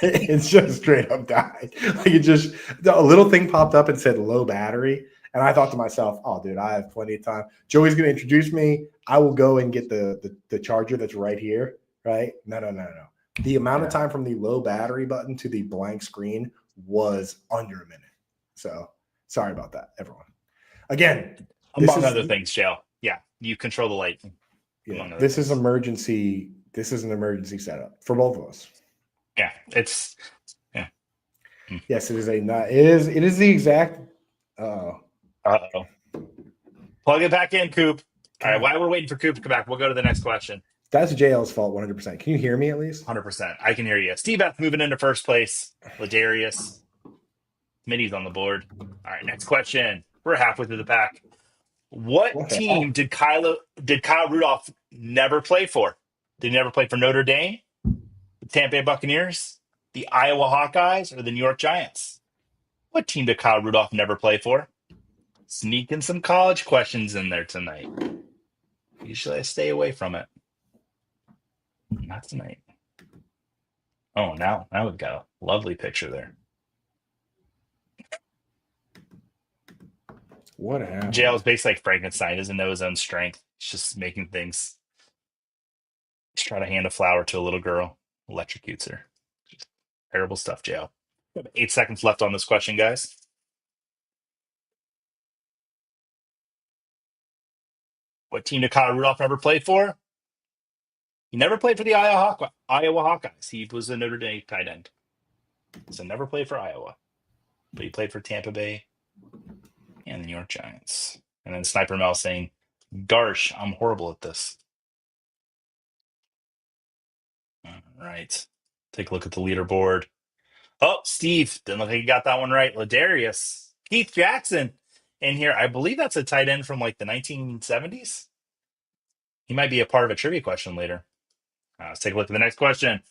It's just straight up died. Like it just a little thing popped up and said low battery. And I thought to myself, oh dude, I have plenty of time. Joey's gonna introduce me. I will go and get the charger that's right here. Right? No. The amount of time from the low battery button to the blank screen was under a minute. So sorry about that, everyone. Again, Among other things, JL. Yeah, you control the light. Yeah, this is emergency. This is an emergency setup for both of us. Yeah, it's Yes, it is it is the exact. Uh-oh. Plug it back in, Coop. All right, while we're waiting for Coop to come back, we'll go to the next question. That's JL's fault, 100%. Can you hear me at least? 100%. I can hear you. Steve Beth moving into first place. Ladarius. Smitty's on the board. All right, next question. We're halfway through the pack. What team did Kyle Rudolph never play for? Did he never play for Notre Dame, the Tampa Bay Buccaneers, the Iowa Hawkeyes, or the New York Giants? What team did Kyle Rudolph never play for? Sneaking some college questions in there tonight. Usually I stay away from it. Not tonight. Oh, now we've got a lovely picture there. What happened? JL is basically like Frankenstein. He doesn't know his own strength. He's just making things. He's trying to hand a flower to a little girl. Electrocutes her. Just terrible stuff, JL. We have 8 seconds left on this question, guys. What team did Kyle Rudolph ever play for? He never played for the Iowa Hawkeyes. He was a Notre Dame tight end. So never played for Iowa. But he played for Tampa Bay and the New York Giants. And then Sniper Mel saying, "Garsh, I'm horrible at this." All right. Take a look at the leaderboard. Oh, Steve, didn't look like you got that one right. Ladarius. Keith Jackson in here. I believe that's a tight end from like the 1970s. He might be a part of a trivia question later. Let's take a look at the next question.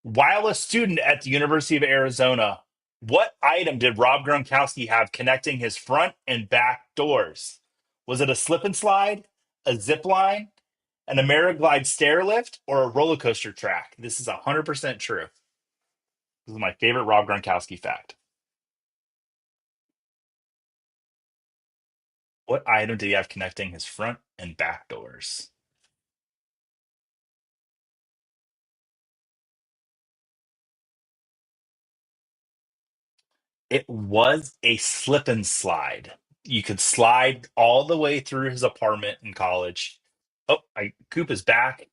While a student at the University of Arizona, what item did Rob Gronkowski have connecting his front and back doors? Was it a slip and slide, a zip line, an Ameriglide stair lift, or a roller coaster track? This is 100% true. This is my favorite Rob Gronkowski fact. What item did he have connecting his front and back doors? It was a slip and slide. You could slide all the way through his apartment in college. Oh, Coop is back.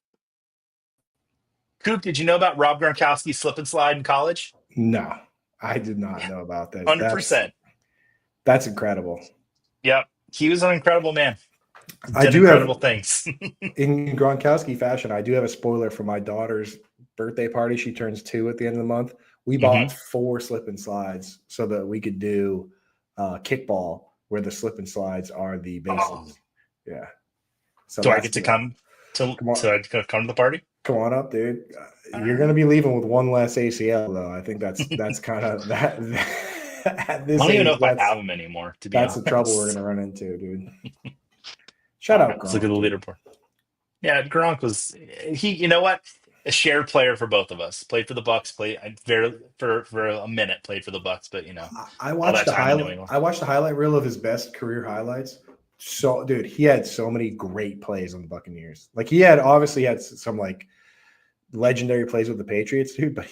Coop, did you know about Rob Gronkowski's slip and slide in college? No, I did not know about that. 100%. That's incredible. Yep. He was an incredible man. I Did do incredible have, things. in Gronkowski fashion, I do have a spoiler for my daughter's birthday party. She turns 2 at the end of the month. We bought 4 slip and slides so that we could do kickball, where the slip and slides are the bases. Oh. Yeah. So Do I get to come to the party? Come on up, dude. You're going to be leaving with one less ACL, though. I think that's kind of that. At this I don't even know age, if I have him anymore. To be that's honest, the trouble we're going to run into, dude. Shout out, Gronk. Let's look at the leaderboard. Yeah, Gronk was he. You know what? A shared player for both of us. Played for the Bucks. For a minute. Played for the Bucks, but I watched the highlight reel of his best career highlights. So, dude, he had so many great plays on the Buccaneers. Like, he obviously had some like legendary plays with the Patriots, dude. But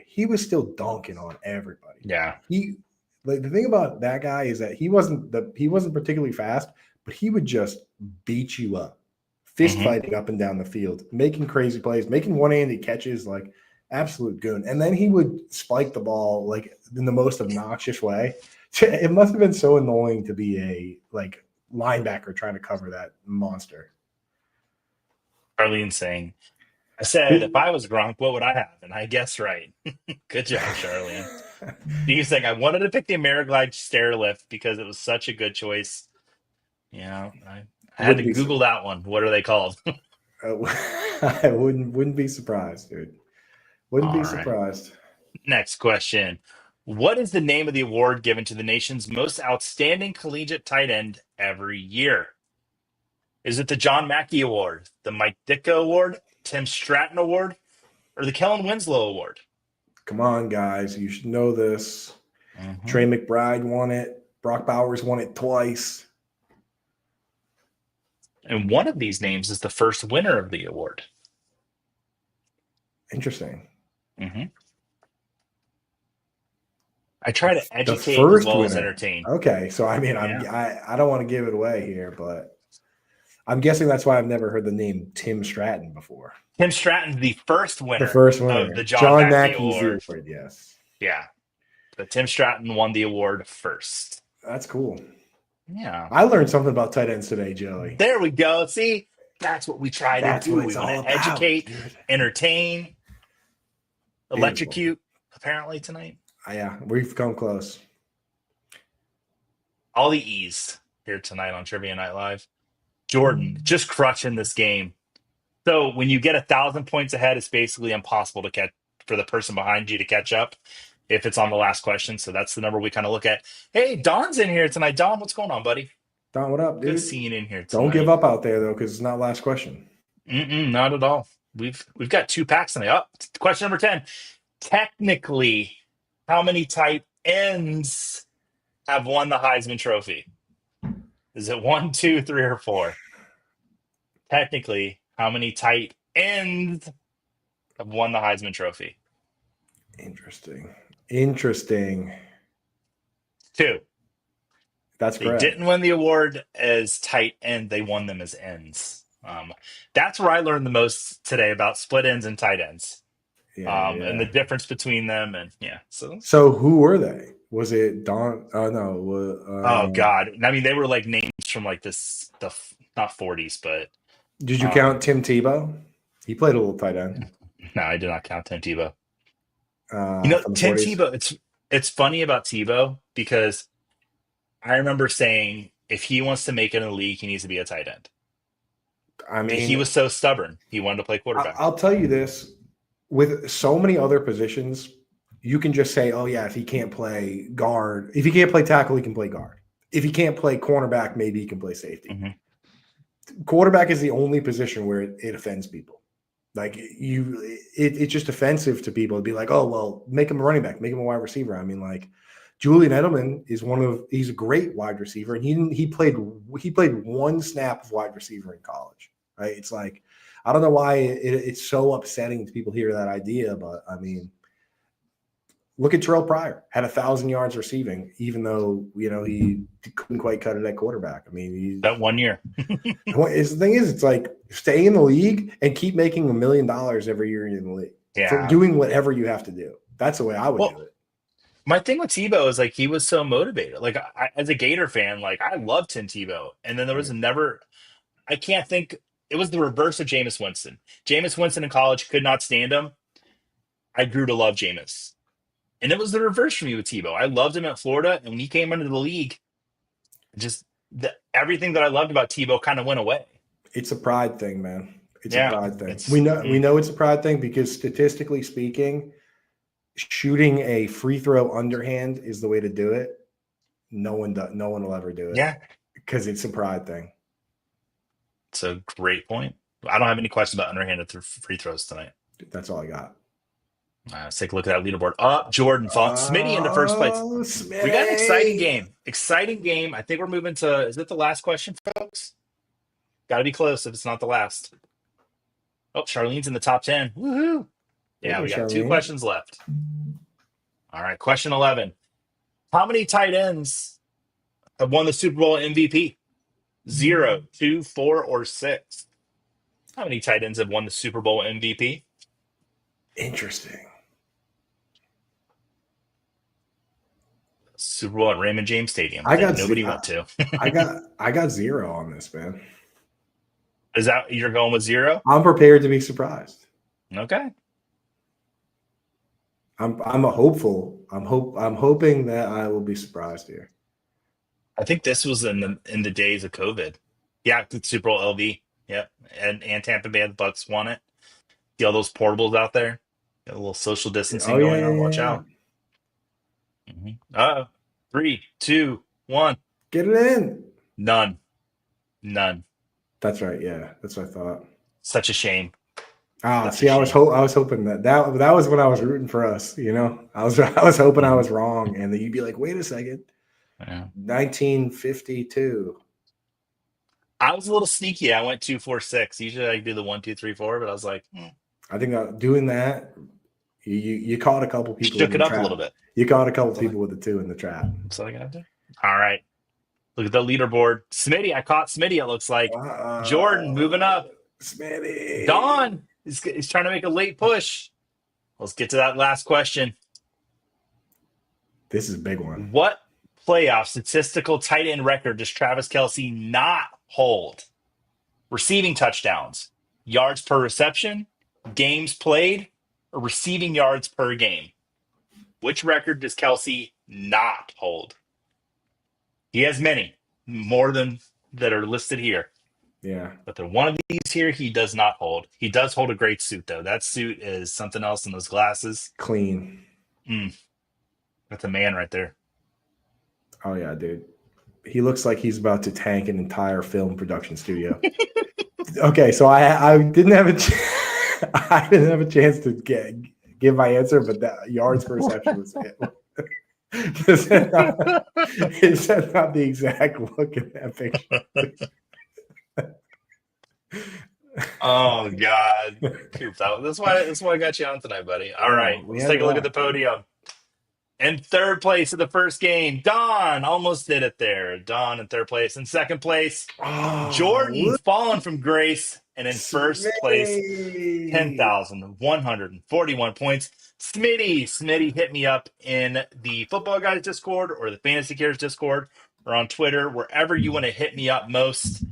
he was still dunking on everybody. Yeah. The thing about that guy is that he wasn't particularly fast, but he would just beat you up, fist fighting up and down the field, making crazy plays, making one-handed catches, like absolute goon. And then he would spike the ball like in the most obnoxious way. It must have been so annoying to be a like linebacker trying to cover that monster. Arlene saying, I said, if I was Gronk, what would I have? And I guess right. Good job, Charlene. He's saying, I wanted to pick the Ameriglide stair lift because it was such a good choice. Yeah, I had to Google that one. What are they called? I wouldn't be surprised, dude. Wouldn't be surprised. Next question. What is the name of the award given to the nation's most outstanding collegiate tight end every year? Is it the John Mackey Award, the Mike Ditka Award, Tim Stratton Award, or the Kellen Winslow Award? Come on, guys. You should know this. Trey McBride won it. Brock Bowers won it twice. And one of these names is the first winner of the award. Interesting. I try to educate as well as entertain. Okay, so I mean, I don't want to give it away here, but I'm guessing that's why I've never heard the name Tim Stratton before. Tim Stratton's the first winner. Of the John Mackey Mackey's Award. Yes. Yeah, but Tim Stratton won the award first. That's cool. Yeah, I learned something about tight ends today, Joey. There we go. See, that's what we try to do. We want to educate, entertain, electrocute. Apparently tonight. Yeah, we've come close. All the E's here tonight on Trivia Night Live. Jordan just crushing this game. So when you get 1,000 points ahead, it's basically impossible to catch for the person behind you to catch up if it's on the last question. So that's the number we kind of look at. Hey, Don's in here tonight. Don, what's going on, buddy? Don, what up, dude? Good seeing you in here tonight. Don't give up out there though, because it's not last question. Not at all. We've got 2 packs tonight. Oh, question number 10. Technically, how many tight ends have won the Heisman Trophy? Is it 1, 2, 3, or 4? Technically, how many tight ends have won the Heisman Trophy? Interesting. 2. That's correct. They didn't win the award as tight end. They won them as ends. That's where I learned the most today about split ends and tight ends. And the difference between them. And So who were they? Was it Don? No. Oh God! I mean, they were like names from like the not 40s, but. Did you count Tim Tebow? He played a little tight end. No, I did not count Tim Tebow. Tim 40s. Tebow. It's funny about Tebow because I remember saying if he wants to make it in the league, he needs to be a tight end. I mean, he was so stubborn. He wanted to play quarterback. I'll tell you this: with so many other positions, you can just say, "Oh yeah, if he can't play guard, if he can't play tackle, he can play guard. If he can't play cornerback, maybe he can play safety." quarterback is the only position where it offends people. Like it's just offensive to people to be like, oh, well, make him a running back, make him a wide receiver. I mean, like Julian Edelman is he's a great wide receiver, and he played one snap of wide receiver in college, right? It's like, I don't know why it's so upsetting to people hear that idea, but I mean, look at Terrell Pryor, had 1,000 yards receiving, even though he couldn't quite cut it at quarterback. I mean, that 1 year. The thing is, it's like stay in the league and keep making $1 million every year in the league for doing whatever you have to do. That's the way I would do it. My thing with Tebow is like he was so motivated. Like as a Gator fan, like I loved Tim Tebow, and then there was I can't think. It was the reverse of Jameis Winston. Jameis Winston in college could not stand him. I grew to love Jameis, and it was the reverse for me with Tebow. I loved him at Florida, and when he came into the league, just everything that I loved about Tebow kind of went away. It's a pride thing, man. It's a pride thing. We know it's a pride thing because statistically speaking, shooting a free throw underhand is the way to do it. No one will ever do it. Yeah, because it's a pride thing. It's a great point. I don't have any questions about underhanded free throws tonight. That's all I got. Let's take a look at that leaderboard. Jordan Smitty into first place. Smitty. We got an exciting game. Exciting game. I think we're moving to. Is it the last question, folks? Got to be close if it's not the last. Oh, Charlene's in the top 10. Woohoo! Yeah, we got Charlene. 2 questions left. All right, question 11. How many tight ends have won the Super Bowl MVP? 0, 2, 4, or 6? How many tight ends have won the Super Bowl MVP? Interesting. Super Bowl at Raymond James Stadium. Nobody went to. I got 0 on this, man. Is that you're going with 0? I'm prepared to be surprised. Okay. I'm a hopeful. I'm hoping that I will be surprised here. I think this was in the days of COVID. Yeah, the Super Bowl LV. Yep, and Tampa Bay, the Bucks won it. See all those portables out there? Got a little social distancing going on. Watch out. Mm-hmm. 3, 2, 1. Get it in. None. That's right. Yeah, that's what I thought. Such a shame. I was hoping that was when I was rooting for us. I was hoping I was wrong, and then you'd be like, "Wait a second, 1952." I was a little sneaky. I went 2, 4, 6. Usually I do the 1, 2, 3, 4, but I was like, I think doing that, you caught a couple people. Shook it up a little bit. You caught a couple people with the 2 in the trap. That's all I got to do. All right. Look at the leaderboard. Smitty, I caught Smitty, it looks like. Jordan moving up. Smitty. Don is trying to make a late push. Let's get to that last question. This is a big one. What playoff statistical tight end record does Travis Kelce not hold? Receiving touchdowns, yards per reception, games played, or receiving yards per game? Which record does Kelce not hold? He has many, more than that are listed here. Yeah. But the one of these here he does not hold. He does hold a great suit, though. That suit is something else in those glasses. Clean. That's a man right there. Oh, yeah, dude. He looks like he's about to tank an entire film production studio. Okay, so I didn't have a chance to give my answer, but that yards per reception was it. Is that not the exact look in that picture? Oh God, Coop, that's why I got you on tonight, buddy. All right, let's take a look at the podium. In third place of the first game, Don almost did it there. Don in third place. In second place, Jordan fallen from grace, and in first place, 10,141 points. Smitty hit me up in the Footballguys Discord or the fantasycares Discord or on Twitter, wherever you want to hit me up most.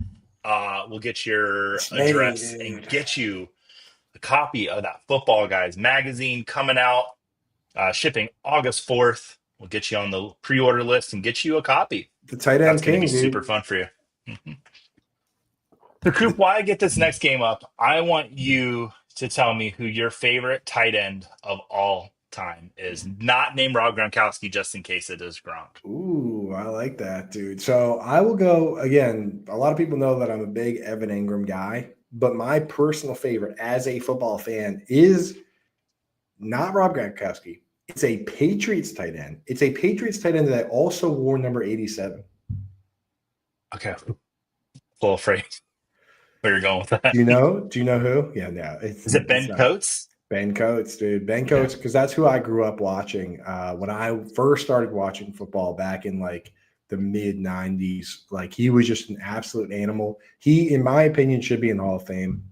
We'll get your address and get you a copy of that Footballguys magazine coming out, shipping August 4th. We'll get you on the pre-order list and get you a copy. The tight end That's going to be super fun for you. So, Coop, while I get this next game up, I want you to tell me who your favorite tight end of all time is not named Rob Gronkowski, just in case it is Gronk. Ooh, I like that, dude. So I will go again. A lot of people know that I'm a big Evan Ingram guy, but my personal favorite as a football fan is not Rob Gronkowski. It's a Patriots tight end. It's a Patriots tight end that also wore number 87. Okay. A little afraid where you're going with that. Do you know? Do you know who? Yeah, no. Is it Ben Coates? Ben Coates, dude. Ben Coates, because that's who I grew up watching. When I first started watching football back in like the mid 90s, like he was just an absolute animal. He, in my opinion, should be in the Hall of Fame.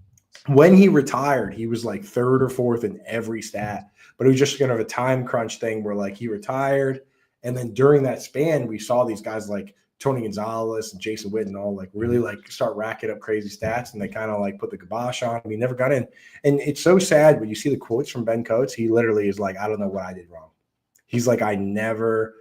When he retired, he was like third or fourth in every stat, but it was just kind of a time crunch thing where like he retired. And then during that span, we saw these guys like Tony Gonzalez and Jason Witten all like really like start racking up crazy stats, and they kind of like put the kibosh on him. He never got in. And it's so sad when you see the quotes from Ben Coates. He literally is like, I don't know what I did wrong. He's like, I never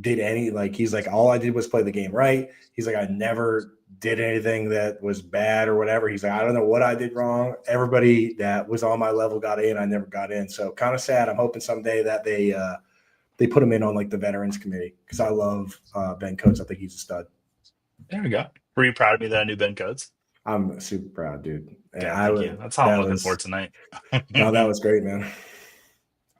did any, like, he's like, all I did was play the game right. He's like, I never did anything that was bad or whatever. He's like, I don't know what I did wrong. Everybody that was on my level got in. I never got in. So kind of sad. I'm hoping someday that they put him in on like the veterans committee, because I love Ben Coates. I think he's a stud. There we go. Were you proud of me that I knew Ben Coates? I'm super proud, dude. Yeah, thank you. That's how I'm looking for tonight. No, that was great, man.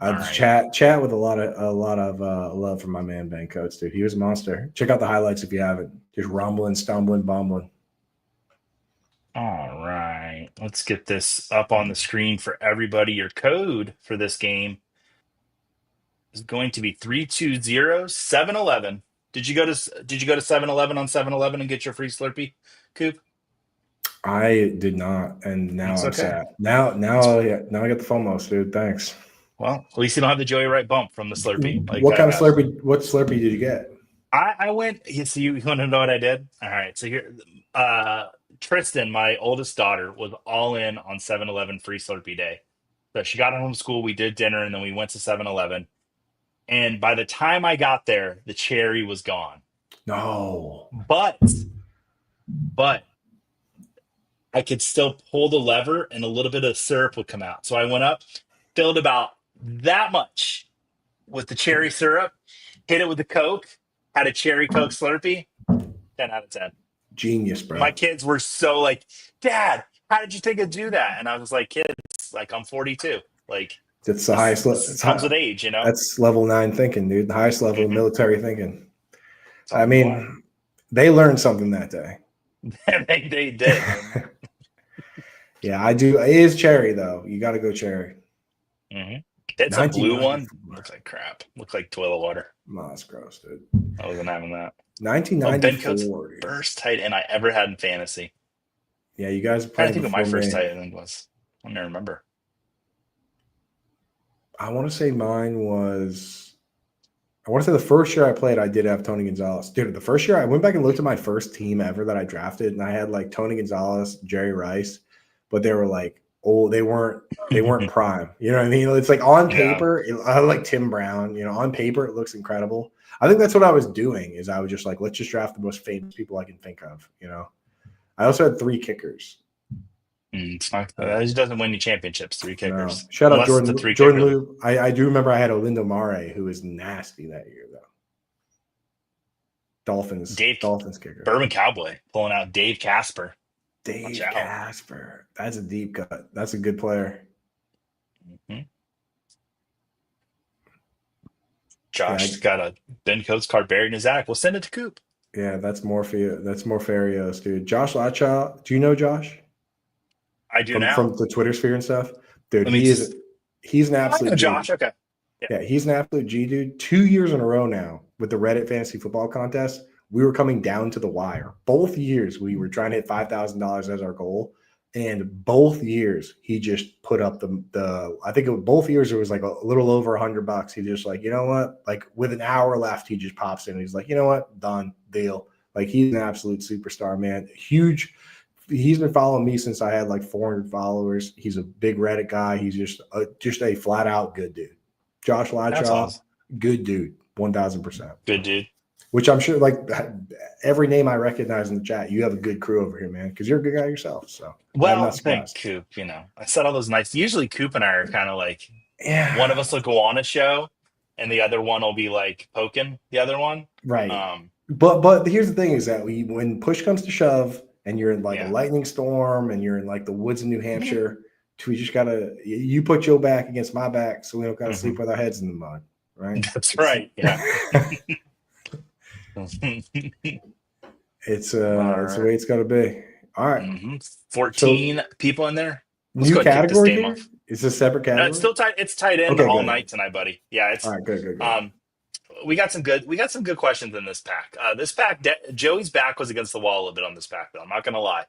Right. Chat with a lot of love from my man Ben Coates, dude. He was a monster. Check out the highlights if you haven't. Just rumbling, stumbling, bumbling. All right, let's get this up on the screen for everybody. Your code for this game is going to be 320-711. Did you go to 7-Eleven on 7-Eleven and get your free Slurpee, Coop? I did not, and now I'm sad. Now I got the FOMO, dude. Thanks. Well, at least you don't have the Joey Wright bump from the Slurpee. Like what kind of Slurpee? What Slurpee did you get? I went. So you want to know what I did? All right. So here, Tristan, my oldest daughter, was all in on 7-Eleven free Slurpee day. So she got home from school. We did dinner, and then we went to 7-Eleven. And by the time I got there, the cherry was gone. No. But I could still pull the lever, and a little bit of syrup would come out. So I went up, filled about that much with the cherry syrup, hit it with the Coke, had a cherry Coke Slurpee. 10 out of 10. Genius, bro. My kids were so like, Dad, how did you think I'd do that? And I was like, kids, like, I'm 42. Like, it's the highest level. It comes with age, you know? That's level 9 thinking, dude. The highest level of military thinking. I mean, they learned something that day. They did. Yeah, I do. It is cherry, though. You got to go cherry. Mm-hmm. It's a blue one. Looks like crap. Looks like toilet water. No, that's gross, dude. I wasn't having that. 1994. Ben first tight end I ever had in fantasy. Yeah, you guys are playing. I think what my first tight end was. I don't remember. I want to say mine was. I want to say the first year I played, I did have Tony Gonzalez. Dude, the first year I went back and looked at my first team ever that I drafted, and I had like Tony Gonzalez, Jerry Rice, but they were like old. They weren't prime. You know what I mean? It's like on paper, I like Tim Brown. You know, on paper it looks incredible. I think that's what I was doing. Is I was just like, let's just draft the most famous people I can think of. You know, I also had 3 kickers. It's not, it doesn't win you championships. 3 kickers. No. Shout out Jordan Lou. I do remember I had Olindo Mare, who was nasty that year, though. Dolphins kicker. Bourbon Cowboy pulling out Dave Casper. Dave Casper. That's a deep cut. That's a good player. Mm-hmm. Josh's got a Ben Coates card buried in his attic. We'll send it to Coop. Yeah, that's Morpheus. That's Morpharios, dude. Josh Lachaw. Do you know Josh? I do now. From the Twitter sphere and stuff. Dude, he's an absolute G. Josh, okay. Yeah, he's an absolute G, dude. 2 years in a row now with the Reddit Fantasy Football Contest, we were coming down to the wire. Both years we were trying to hit $5,000 as our goal. And both years he just put up I think both years it was like a little over $100. He just like, you know what? Like with an hour left, he just pops in and he's like, you know what? Done. Deal. Like he's an absolute superstar, man. Huge. He's been following me since I had like 400 followers. He's a big Reddit guy. He's just a flat out good dude. Josh Lachaw, awesome. Good dude, 1,000%. Good dude. Which I'm sure, like every name I recognize in the chat, you have a good crew over here, man, because you're a good guy yourself. So, well, I think Coop. You know, I said all those nice. Usually, Coop and I are kind of like One of Yeah, us will go on a show, and the other one will be like poking the other one. right. But here's the thing: is that when push comes to shove, and you're in like a Yeah. lightning storm, and you're in like the woods in New Hampshire, we just gotta you put your back against my back, so we don't gotta sleep with our heads in the mud, right? That's right. Yeah. It's All the way right. it's gotta be. All right. 14 So people in there. Let's new go ahead and kick this category game here? off. Is this a separate No, it's category? still tight. It's tight end Okay, all good. night tonight, buddy. Yeah, All it's right, good. um we got some good questions in this pack. Joey's back was against the wall a little bit on this pack, though. I'm not gonna lie.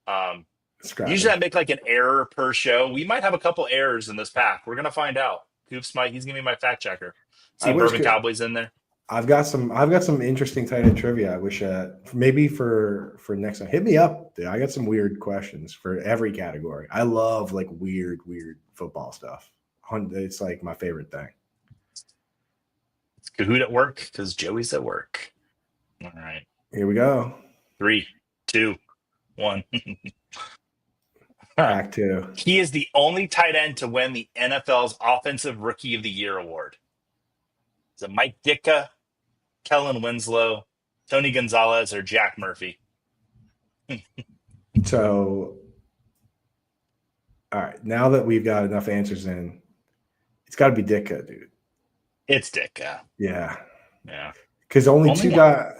Um Usually Scrapping. I make like an error per show. We might have a couple errors in this pack. We're gonna find out. He's gonna be my fact checker. I See wish Bourbon Cowboys in there. I've got some interesting tight end trivia. I wish maybe for next time. Hit me up, dude. I got some weird questions for every category. I love like weird football stuff. It's like my favorite thing. It's Kahoot at work because Joey's at work. All right. Here we go. 3, 2, 1. Pack two. He is the only tight end to win the NFL's Offensive Rookie of the Year award. Is it Mike Ditka, Kellen Winslow, Tony Gonzalez, or Jack Murphy? So, all right. Now that we've got enough answers in, it's got to be Ditka, dude. It's Ditka. Yeah. Yeah. Because only Only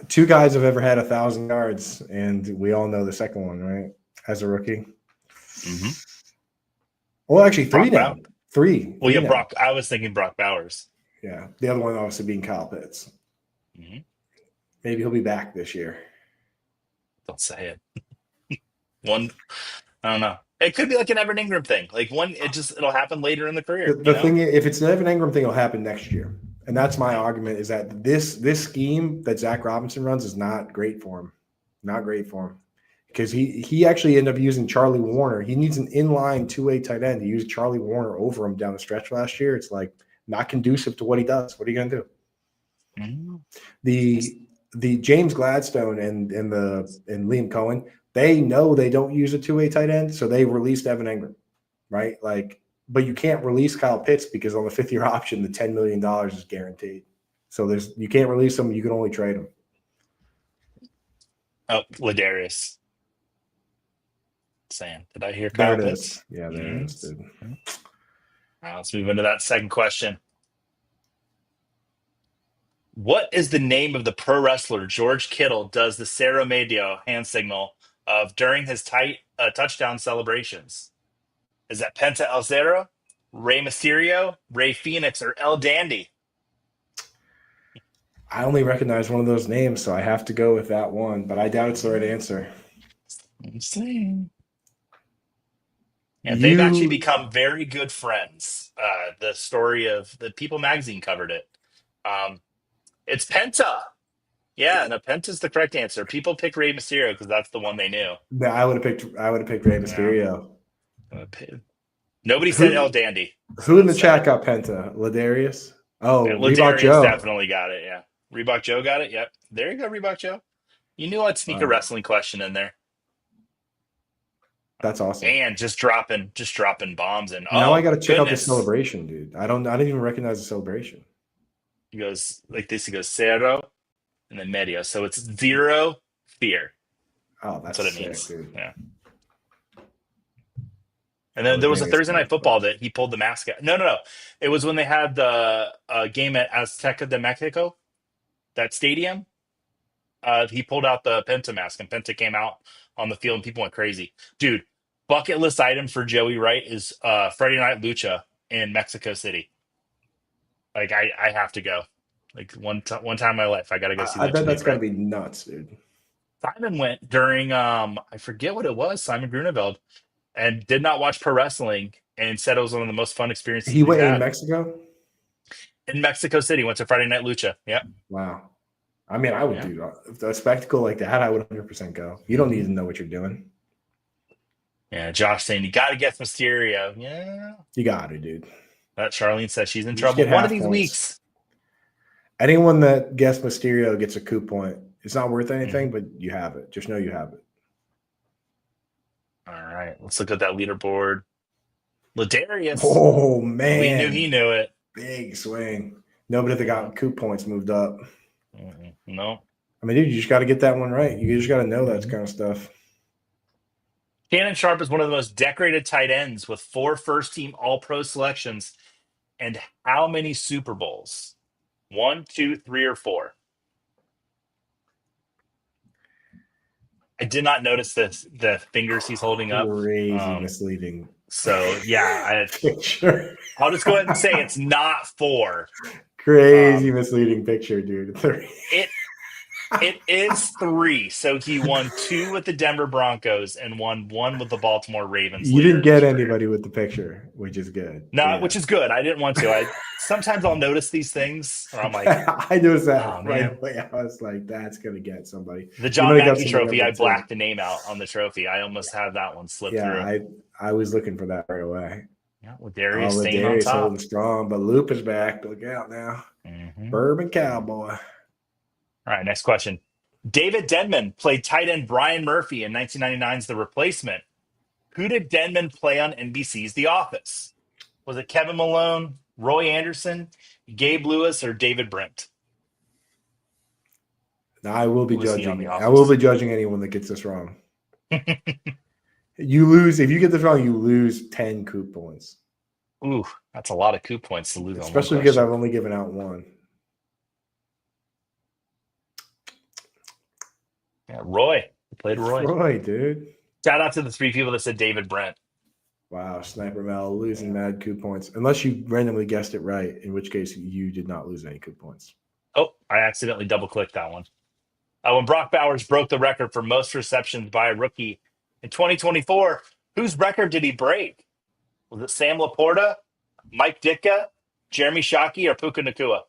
two guys have ever had 1,000 yards, and we all know the second one, right? As a rookie. Mm-hmm. Well, actually, three Brock now. Three. Well, yeah, now. Brock. I was thinking Brock Bowers. Yeah. The other one obviously being Kyle Pitts. Mm-hmm. Maybe he'll be back this year. Don't say it. One, I don't know. It could be like an Evan Ingram thing. Like it'll happen later in the career. The thing is, if it's an Evan Ingram thing, it'll happen next year. And that's my argument is that this scheme that Zach Robinson runs is not great for him. Not great for him. Because he actually ended up using Charlie Warner. He needs an inline two-way tight end. He used Charlie Warner over him down the stretch last year. It's like not conducive to what he does. What are you going to do? Mm-hmm. The James Gladstone and Liam Cohen, they know they don't use a two-way tight end, so they released Evan Ingram, right? Like, but you can't release Kyle Pitts because on the fifth-year option, the $10 million is guaranteed. So you can't release him. You can only trade him. Oh, Ladarius. Saying, did I hear There Kyle it Pitts? is. Yeah, there it is, dude. All right, let's move into that second question. What is the name of the pro wrestler George Kittle does the Cerro Medio hand signal of during his touchdown celebrations? Is that Penta El Zero, Rey Mysterio, Rey Phoenix, or El Dandy? I only recognize one of those names, so I have to go with that one, but I doubt it's the right answer. I'm saying. And they've actually become very good friends. The story of the People magazine covered it. It's Penta. Yeah, no, Penta's the correct answer. People pick Rey Mysterio because that's the one they knew. I would have picked Rey Mysterio. Yeah. Nobody said El Dandy. Who in the chat got Penta? Ladarius? Oh, Yeah, Reebok Joe. Definitely got it. Yeah, Reebok Joe got it. Yep, there you go, Reebok Joe. You knew I'd sneak a wrestling question in there. That's awesome. And just dropping bombs. And now I got to check out the celebration, dude. I didn't even recognize the celebration. He goes like this. He goes Cerro, and then Medio. So it's zero fear. Oh, that's what it means. Dude. Yeah. And then there was a Thursday Night Football that he pulled the mask out. No. It was when they had the game at Azteca de Mexico, that stadium. He pulled out the Penta mask, and Penta came out on the field, and people went crazy. Dude, bucket list item for Joey Wright is Friday Night Lucha in Mexico City. Like, I have to go. Like, one time in my life, I got to go see that. I bet that's got to be nuts, dude. Simon went during, I forget what it was, Simon Grunewald, and did not watch pro wrestling and said it was one of the most fun experiences he went in Mexico? In Mexico City, went to Friday Night Lucha. Yep. Wow. I mean, I would do a spectacle like that. I would 100% go. You don't need to know what you're doing. Yeah, Josh saying you got to get Mysterio. Yeah. You got to, dude. That Charlene says she's in trouble one of these weeks. Anyone that guessed Mysterio gets a coup point. It's not worth anything, but you have it. Just know you have it. All right. Let's look at that leaderboard. Ladarius. Oh We man, knew he knew it. big swing. Nobody that got coup points moved up. No. I mean, dude, you just got to get that one right. You just got to know that kind of stuff. Shannon Sharp is one of the most decorated tight ends with 4 first-team All-Pro selections and how many Super Bowls? 1, 2, 3, or 4? I did not notice the fingers he's holding up. Crazy misleading. So yeah, picture. I'll just go ahead and say it's not 4. Crazy misleading picture, dude. It is 3. So he won 2 with the Denver Broncos and won 1 with the Baltimore Ravens. You didn't get anybody with the picture, which is good. No, yeah. Which is good. I didn't want to. Sometimes I'll notice these things, or I'm like, I noticed that right away. I was like, that's gonna get somebody. The John Mackey trophy, I blacked the name out on the trophy. I almost had that one slip through. Yeah, I was looking for that right away. Yeah, with Darius staying on top. Holding strong, but Loop is back. Look out now. Bourbon Cowboy. All right, next question. David Denman played tight end Brian Murphy in 1999's The Replacement. Who did Denman play on NBC's The Office? Was it Kevin Malone, Roy Anderson, Gabe Lewis, or David Brent? Now, I will be judging. I will be judging anyone that gets this wrong. You lose. If you get this wrong, you lose 10 coup points. Ooh, that's a lot of coup points to lose. Especially because I've only given out 1. Yeah, Roy. He played Roy. Roy, dude. Shout out to the 3 people that said David Brent. Wow, Sniper Mel losing mad coup points. Unless you randomly guessed it right, in which case you did not lose any coup points. Oh, I accidentally double-clicked that one. When Brock Bowers broke the record for most receptions by a rookie in 2024, whose record did he break? Was it Sam Laporta, Mike Ditka, Jeremy Shockey, or Puka Nacua?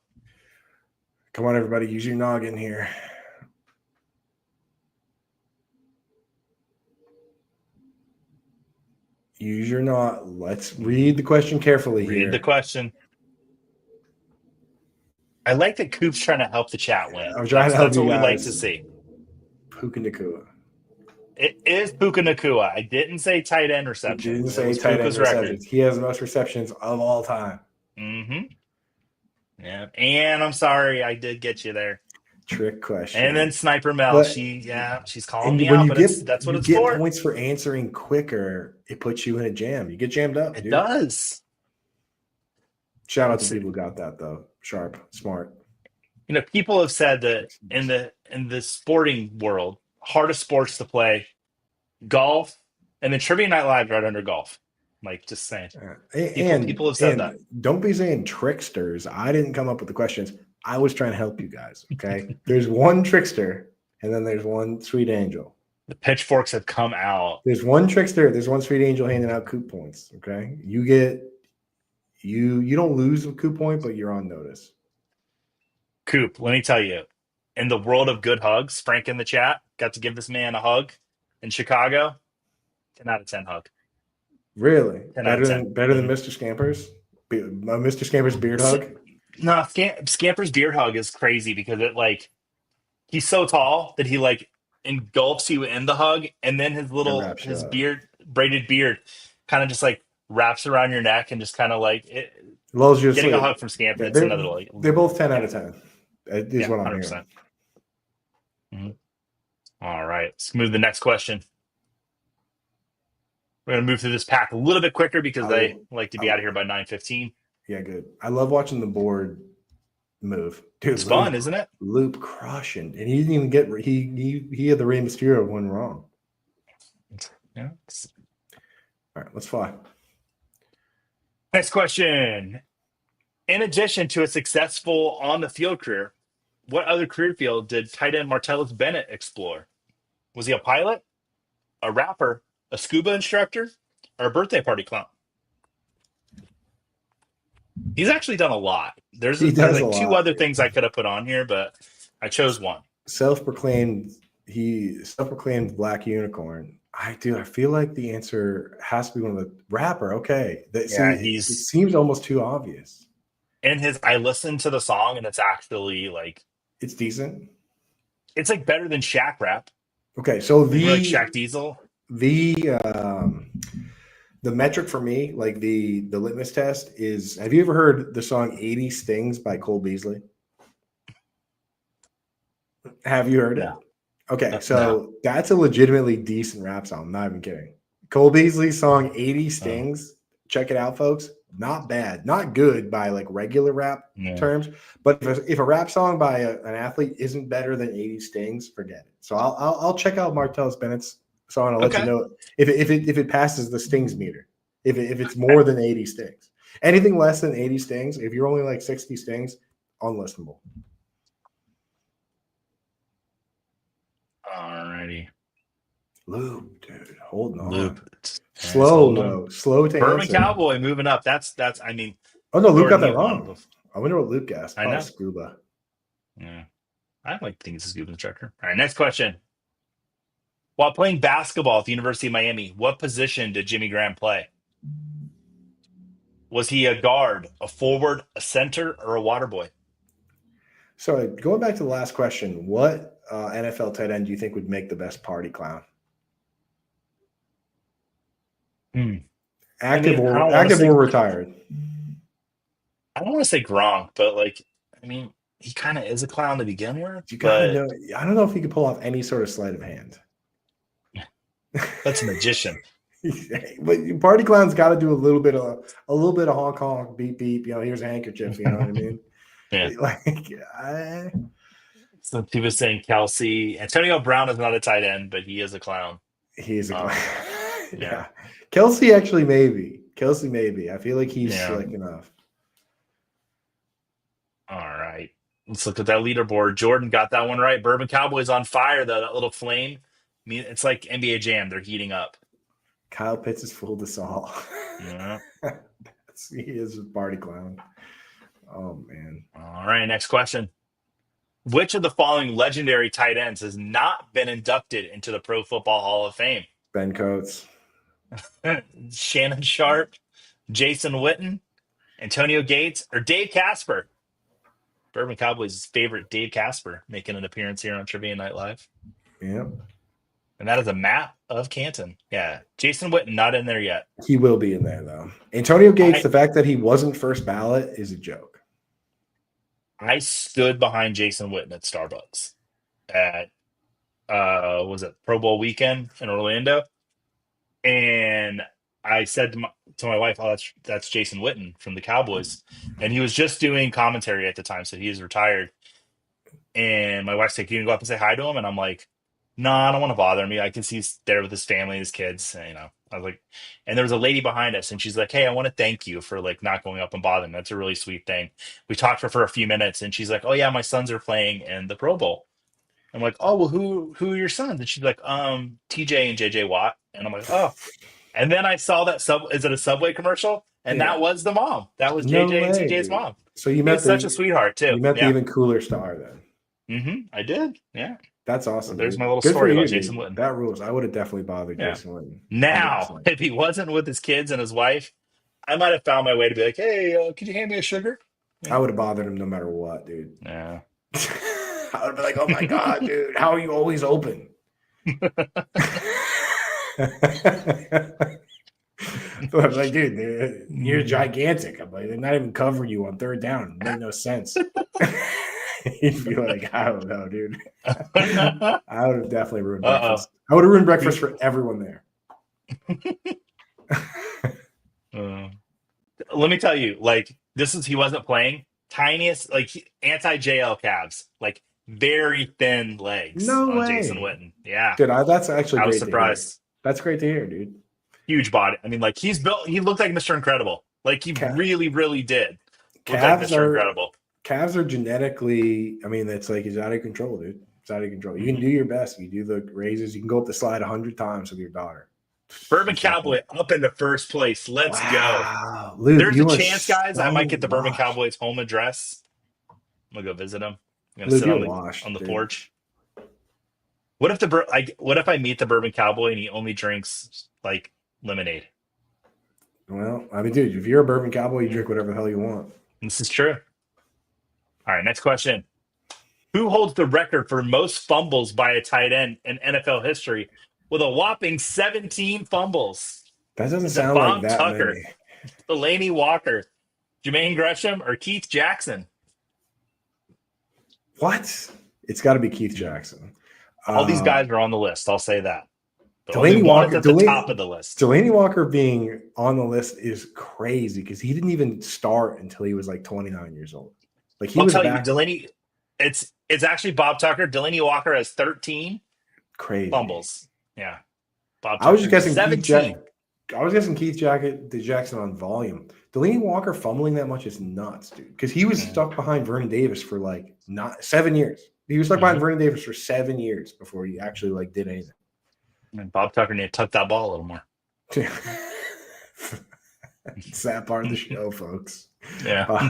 Come on, everybody. Use your noggin here. Use your noggin. Let's read the question carefully here. Read the question. I like that Coop's trying to help the chat win. I'm trying to help you guys. That's what we like to see. Puka Nacua. It is Puka Nacua. I didn't say tight end receptions. You didn't say tight end receptions. He has the most receptions of all time. Yeah, and I'm sorry, I did get you there. Trick question. And then Sniper Mel, she's calling me out, but that's what it's for. You get points for answering quicker. It puts you in a jam. You get jammed up. It does. Shout out to people who got that though. Sharp, smart. You know, people have said that in the sporting world, hardest sports to play, golf, and then Trivia Night Live right under golf. Like, just saying. People have said that. Don't be saying tricksters. I didn't come up with the questions. I was trying to help you guys. Okay. There's one trickster, and then there's one sweet angel. The pitchforks have come out. There's one trickster. There's one sweet angel handing out coup points. Okay. You don't lose a coup point, but you're on notice. Coop, let me tell you, in the world of good hugs, Frank in the chat got to give this man a hug in Chicago. 10 out of 10 hug. Really? Better than Mr. Scamper's? Mr. Scamper's beard hug? No, Scamper's beard hug is crazy because he's so tall that he engulfs you in the hug, and then his braided beard kind of just wraps around your neck and just kind of getting a hug from Scamper. It's another they're both 10 out of 10. Is what I'm 100%. Hearing. All right, let's move to the next question. We're going to move through this pack a little bit quicker because they like to be out of here by 9:15. Yeah, good. I love watching the board move. Dude, it's fun, isn't it? Loop crushing. And he didn't even get he had the Rey Mysterio one wrong. Yeah. All right, let's fly. Next question. In addition to a successful on-the-field career, what other career field did tight end Martellus Bennett explore? Was he a pilot, a rapper, a scuba instructor, or a birthday party clown? He's actually done a lot. There's 2 other things I could have put on here, but I chose one. Self-proclaimed black unicorn. I feel like the answer has to be one of the rapper. Okay. It seems almost too obvious. And I listened to the song and it's actually it's decent. It's better than Shaq rap. Okay. So Shaq Diesel. The the metric for me, like the litmus test is, have you ever heard the song 80 Stings by Cole Beasley? Have you heard it? No, Okay, no. so that's a legitimately decent rap song. I'm not even kidding. Cole Beasley's song 80 Oh, Stings. Check it out, folks. Not bad. Not good by like regular rap yeah. terms, but if a rap song by an athlete isn't better than 80 Stings, forget it. So I'll check out Martellus Bennett's song. I'll let you Okay. know if it passes the stings meter. If it's more than 80 stings. Anything less than 80 stings, if you're only like 60 stings, unlistenable. Alrighty. Loop, dude, holding Loop. on. It's Slow holding on. though, slow to Bourbon answer. Cowboy moving up. That's. I mean, Oh no, Luke got Jordan, that he won wrong. before. I wonder what Luke guessed. I Probably know. scuba. Yeah. I like to think it's a scoop instructor. All right. Next question. While playing basketball at the University of Miami, what position did Jimmy Graham play? Was he a guard, a forward, a center, or a water boy? So going back to the last question, what NFL tight end do you think would make the best party clown? Hmm. I Active mean, or active or retired? I don't want to say Gronk, but like, I mean, he kind of is a clown to begin with, You gotta but know. I don't know if he could pull off any sort of sleight of hand. that's a magician. But party clown's got to do a little bit of honk honk beep beep. You know, here's a handkerchief. You know what I mean? Yeah. Like, So he was saying Kelsey. Antonio Brown is not a tight end, but he is a clown. he's a Um, yeah. yeah. Kelce actually maybe. Kelce maybe. I feel like he's Yeah. slick enough. All right. Let's look at that leaderboard. Jordan got that one right. Bourbon Cowboys on fire, though. That little flame. I mean, it's like NBA Jam. They're heating up. Kyle Pitts is fooled us all. Yeah. He is a party clown. Oh man. All right. Next question. Which of the following legendary tight ends has not been inducted into the Pro Football Hall of Fame? Ben Coates. Shannon Sharp, Jason Witten, Antonio Gates, or Dave Casper? Bourbon Cowboys' favorite Dave Casper making an appearance here on Trivia Night Live. Yeah. And that is a map of Canton. Yeah. Jason Witten not in there yet. He will be in there though. Antonio Gates, I the fact that he wasn't first ballot is a joke. I stood behind Jason Witten at Starbucks at was it Pro Bowl weekend in Orlando? And I said to my wife, "Oh, that's Jason Witten from the Cowboys," and he was just doing commentary at the time, so he is retired. And my wife's like, "Can you go up and say hi to him?" And I'm like, "No, I don't want to bother me. I can see he's there with his family, his kids." And, I was like, and there was a lady behind us, and she's like, "Hey, I want to thank you for like not going up and bothering. That's a really sweet thing." We talked for a few minutes, and she's like, "Oh yeah, my sons are playing in the Pro Bowl." I'm like, "Oh well, who are your sons?" And she's like, TJ and JJ Watt." And I'm like, "Oh." And then I saw that is it a Subway commercial? And that Yeah. was the mom. That was No JJ and way, TJ's dude. mom. So He was such a sweetheart too. you met the Yeah. even cooler star then. I did. Yeah. That's So awesome, there's dude. my little Good for story about you, Jason dude. Witten. That rules. I would have definitely bothered Yeah. Jason Witten. Now, 100%. if he wasn't with his kids and his wife, I might have found my way to be like, "Hey, could you hand me a sugar?" I Yeah. would have bothered him no matter what, dude. Yeah. I would be like, oh my God, dude, how are you always open? So I'm like, dude, you're gigantic. I'm like, they're not even covering you on third down. It made no sense. He'd be like, I don't know, dude. I would have definitely ruined Uh-oh. breakfast. I would have ruined breakfast for everyone there. Uh, Let me tell you, like, he wasn't playing. Tiniest, like, anti JL calves, like, very thin legs No on Jason way. Witten. Yeah. Dude, that's actually I was great to hear. surprised. That's great to hear, dude. Huge body. I mean, like, he looked like Mr. Incredible. Like, he Ca- really, really did look like calves Mr. are Incredible. calves are genetically, I mean, it's like it's out of control, dude. It's out of control. You can do your best. You do the raises. You can go up the slide 100 times with your daughter. Bourbon Cowboy up into first place. Let's go. Wow, Luke, There's a you are chance, guys, I so might get the Bourbon washed. Cowboys home address. I'm gonna go visit him. I'm gonna Luke, sit you're on washed, the dude. porch. What if what if I meet the Bourbon Cowboy and he only drinks like lemonade? Well, I mean, dude, if you're a bourbon cowboy, you drink whatever the hell you want. This is true. All right, next question. Who holds the record for most fumbles by a tight end in NFL history with a whopping 17 fumbles? That doesn't Is it sound like Bob that Tucker, many. Delaney Walker, Jermaine Gresham, or Keith Jackson? What? It's got to be Keith Jackson. All these guys are on the list. I'll say that. But only Delaney one is Walker. at the top of the list. Delaney Walker being on the list is crazy because he didn't even start until he was like 29 years old. Like he I'll was tell you, back. Delaney. It's actually Bob Tucker. Delaney Walker has 13 Crazy fumbles. Yeah, Bob I was Tucker just guessing 17. I was guessing Keith Jackson on volume. Delaney Walker fumbling that much is nuts, dude. Because he was stuck behind Vernon Davis for like not 7 years. He was stuck behind Vernon Davis for 7 years before he actually like did anything. And Bob Tucker need to tuck that ball a little more. It's that part of the show, folks. Yeah.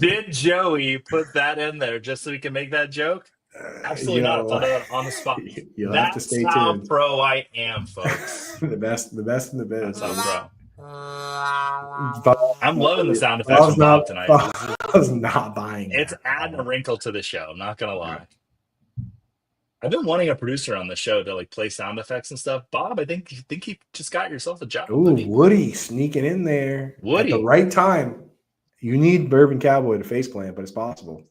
Did Joey put that in there just so we can make that joke? Absolutely not. I thought of that on the spot. You'll have to stay tuned. Pro I am, folks. the best in the biz. That's how pro. I'm loving the sound effects from Bob tonight. I was not buying it. It's adding a wrinkle to the show. I'm not gonna lie. I've been wanting a producer on the show to like play sound effects and stuff. Bob, I think you just got yourself a job. Ooh, Woody sneaking in there at the Woody. right time. You need Bourbon Cowboy to faceplant, but it's possible.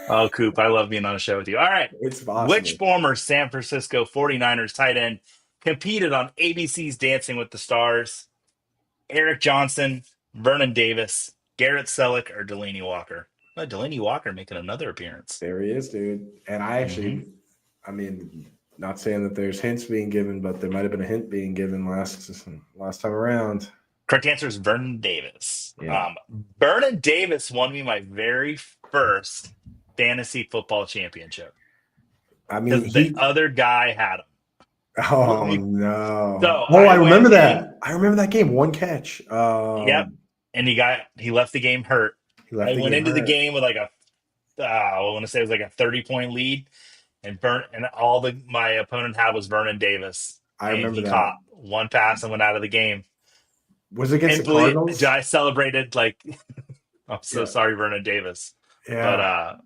Oh, Coop, I love being on a show with you. All right. It's possible. Which former San Francisco 49ers tight end competed on ABC's Dancing with the Stars? Eric Johnson, Vernon Davis, Garrett Selleck, or Delaney Walker? Oh, Delaney Walker making another appearance. There he is, dude. And I actually, I mean, not saying that there's hints being given, but there might have been a hint being given last time around. Correct answer is Vernon Davis. Yeah. Vernon Davis won me my very first fantasy football championship. I mean, the other guy had him. Oh no! So I remember that. I remember that game. One catch. Yep. And he left the game hurt. I went into the game with like I want to say it was like a 30-point lead, and all my opponent had was Vernon Davis. I remember that. Caught one pass and went out of the game. Was it against the Cardinals? I celebrated like I'm so sorry, Vernon Davis. Yeah. But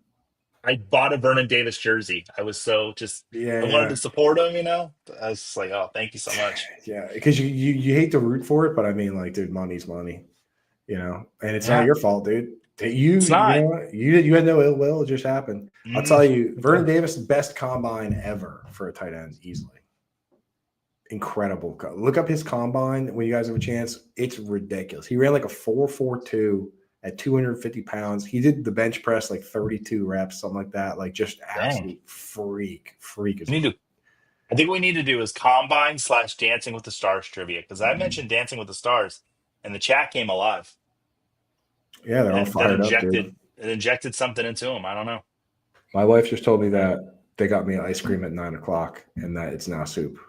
I bought a Vernon Davis jersey. I was so I wanted to support him, I was just like, oh, thank you so much. Yeah, because you hate to root for it, but I mean, like, dude, money's money, and it's not your fault, dude. You had no ill will. It just happened. I'll tell you, Vernon Davis, best combine ever for a tight end, easily. Incredible. Look up his combine when you guys have a chance. It's ridiculous. He ran like a 4.42 at 250 pounds. He did the bench press like 32 reps, something like that. Like just absolute freak. I think what we need to do is combine / Dancing with the Stars trivia, because I mentioned Dancing with the Stars and the chat came alive. Yeah, they're all fired up, dude. It injected something into them. I don't know. My wife just told me that they got me ice cream at 9:00 and that it's now soup.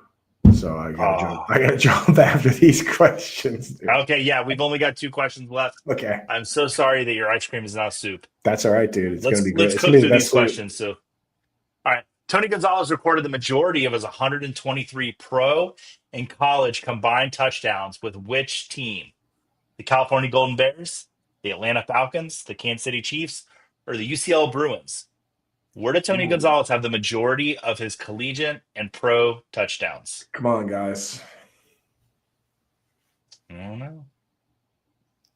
So I gotta jump after these questions. Dude. Okay, yeah, we've only got 2 questions left. Okay. I'm so sorry that your ice cream is now soup. That's all right, dude. It's gonna be great. Let's cook through these questions. So, all right. Tony Gonzalez recorded the majority of his 123 pro and college combined touchdowns with which team? The California Golden Bears, the Atlanta Falcons, the Kansas City Chiefs, or the UCL Bruins? Where did Tony Gonzalez have the majority of his collegiate and pro touchdowns? Come on, guys. I don't know.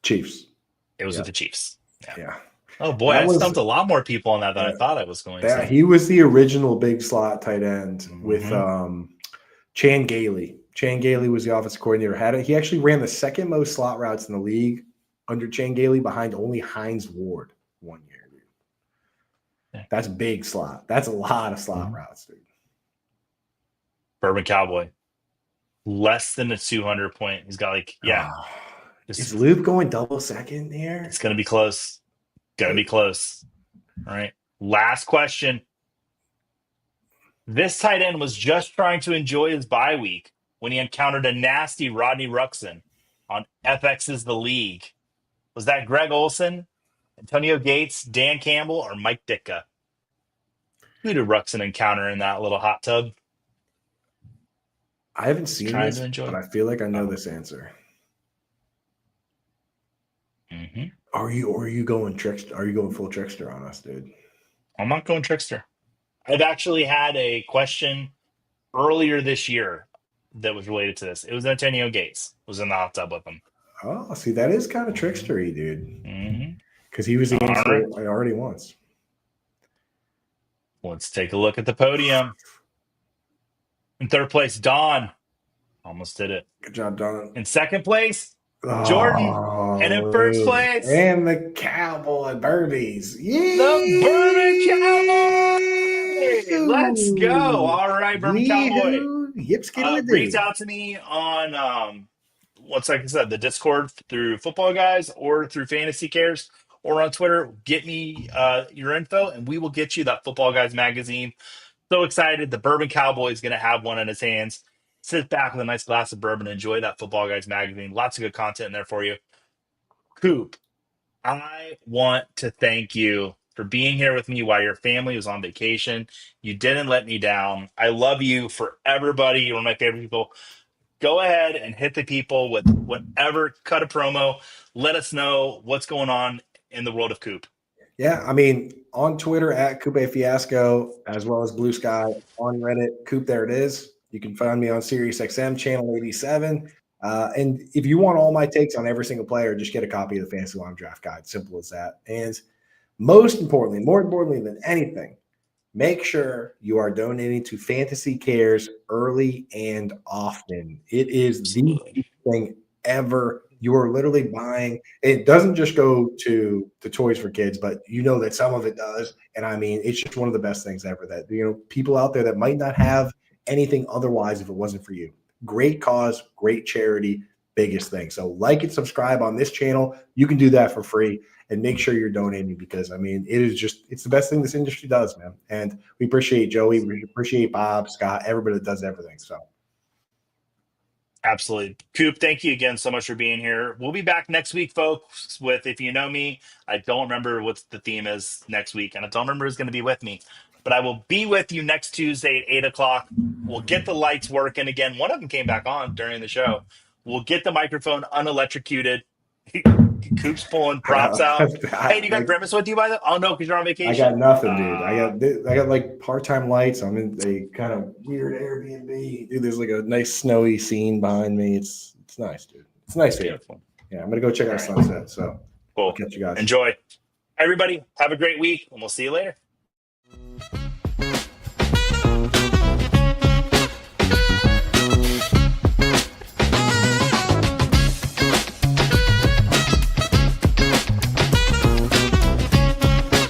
Chiefs. It was with the Chiefs. Yeah. Oh, boy. I stumped a lot more people on that than I thought I was going to. He was the original big slot tight end with Chan Gailey. Chan Gailey was the offensive coordinator. He actually ran the second most slot routes in the league under Chan Gailey behind only Hines Ward 1 year. That's big slot. That's a lot of slot routes, dude. Bourbon Cowboy. Less than a 200 point. He's got is Luke going double second here? It's going to be close. Going to be close. All right. Last question. This tight end was just trying to enjoy his bye week when he encountered a nasty Rodney Ruxin on FX's The League. Was that Greg Olson, Antonio Gates, Dan Campbell, or Mike Ditka? Who did Ruxin encounter in that little hot tub? I haven't seen this, but I feel like I know this answer. Are you going trickster? Are you going full trickster on us, dude? I'm not going trickster. I've actually had a question earlier this year that was related to this. It was Antonio Gates was in the hot tub with him. Oh, see, that is kind of trickstery, dude. Mm-hmm. Because he was the All gangster right. already once. Let's take a look at the podium. In third place, Don. Almost did it. Good job, Don. In second place, Jordan. And in first Oh, place, and the cowboy Burbies. Yeah. the Bourbon Cowboy. Let's go. All right, Bourbon Cowboy. Yep, skiddly Reach do. out to me on what's like I said, the Discord through Football Guys or through Fantasy Cares or on Twitter. Get me your info, and we will get you that Football Guys magazine. So excited! The Bourbon Cowboy is going to have one in his hands. Sit back with a nice glass of bourbon, enjoy that Football Guys magazine. Lots of good content in there for you. Coop, I want to thank you for being here with me while your family was on vacation. You didn't let me down. I love you for everybody. You're one of my favorite people. Go ahead and hit the people with whatever, cut a promo. Let us know what's going on in the world of Coop. Yeah, I mean, on Twitter at Coupe Fiasco, as well as Blue Sky, on Reddit, Coop, there it is. You can find me on SiriusXM channel 87. And if you want all my takes on every single player, just get a copy of the Fantasy Long Draft Guide. Simple as that. And more importantly than anything, make sure you are donating to Fantasy Cares early and often. It is the thing ever. You are literally buying. It doesn't just go to the toys for kids, but you know that some of it does. And I mean, it's just one of the best things ever that, people out there that might not have anything otherwise if it wasn't for you. Great cause, great charity, biggest thing. So like and subscribe on this channel. You can do that for free. And make sure you're donating because, I mean, it's the best thing this industry does, man. And we appreciate Joey. We appreciate Bob, Scott, everybody that does everything. So, absolutely. Coop, thank you again so much for being here. We'll be back next week, folks, with If You Know Me. I don't remember what the theme is next week, and I don't remember who's going to be with me. But I will be with you next Tuesday at 8 o'clock. We'll get the lights working again. One of them came back on during the show. We'll get the microphone unelectrocuted. Coop's pulling props out. Hey, do you got Grimace with you by the? Oh no, because you're on vacation. I got nothing, dude. I got like part-time lights. I'm in a kind of weird Airbnb. Dude, there's like a nice snowy scene behind me. It's nice, dude. It's nice here. Yeah, I'm gonna go check out sunset. So cool. I'll catch you guys. Enjoy. Everybody, have a great week, and we'll see you later.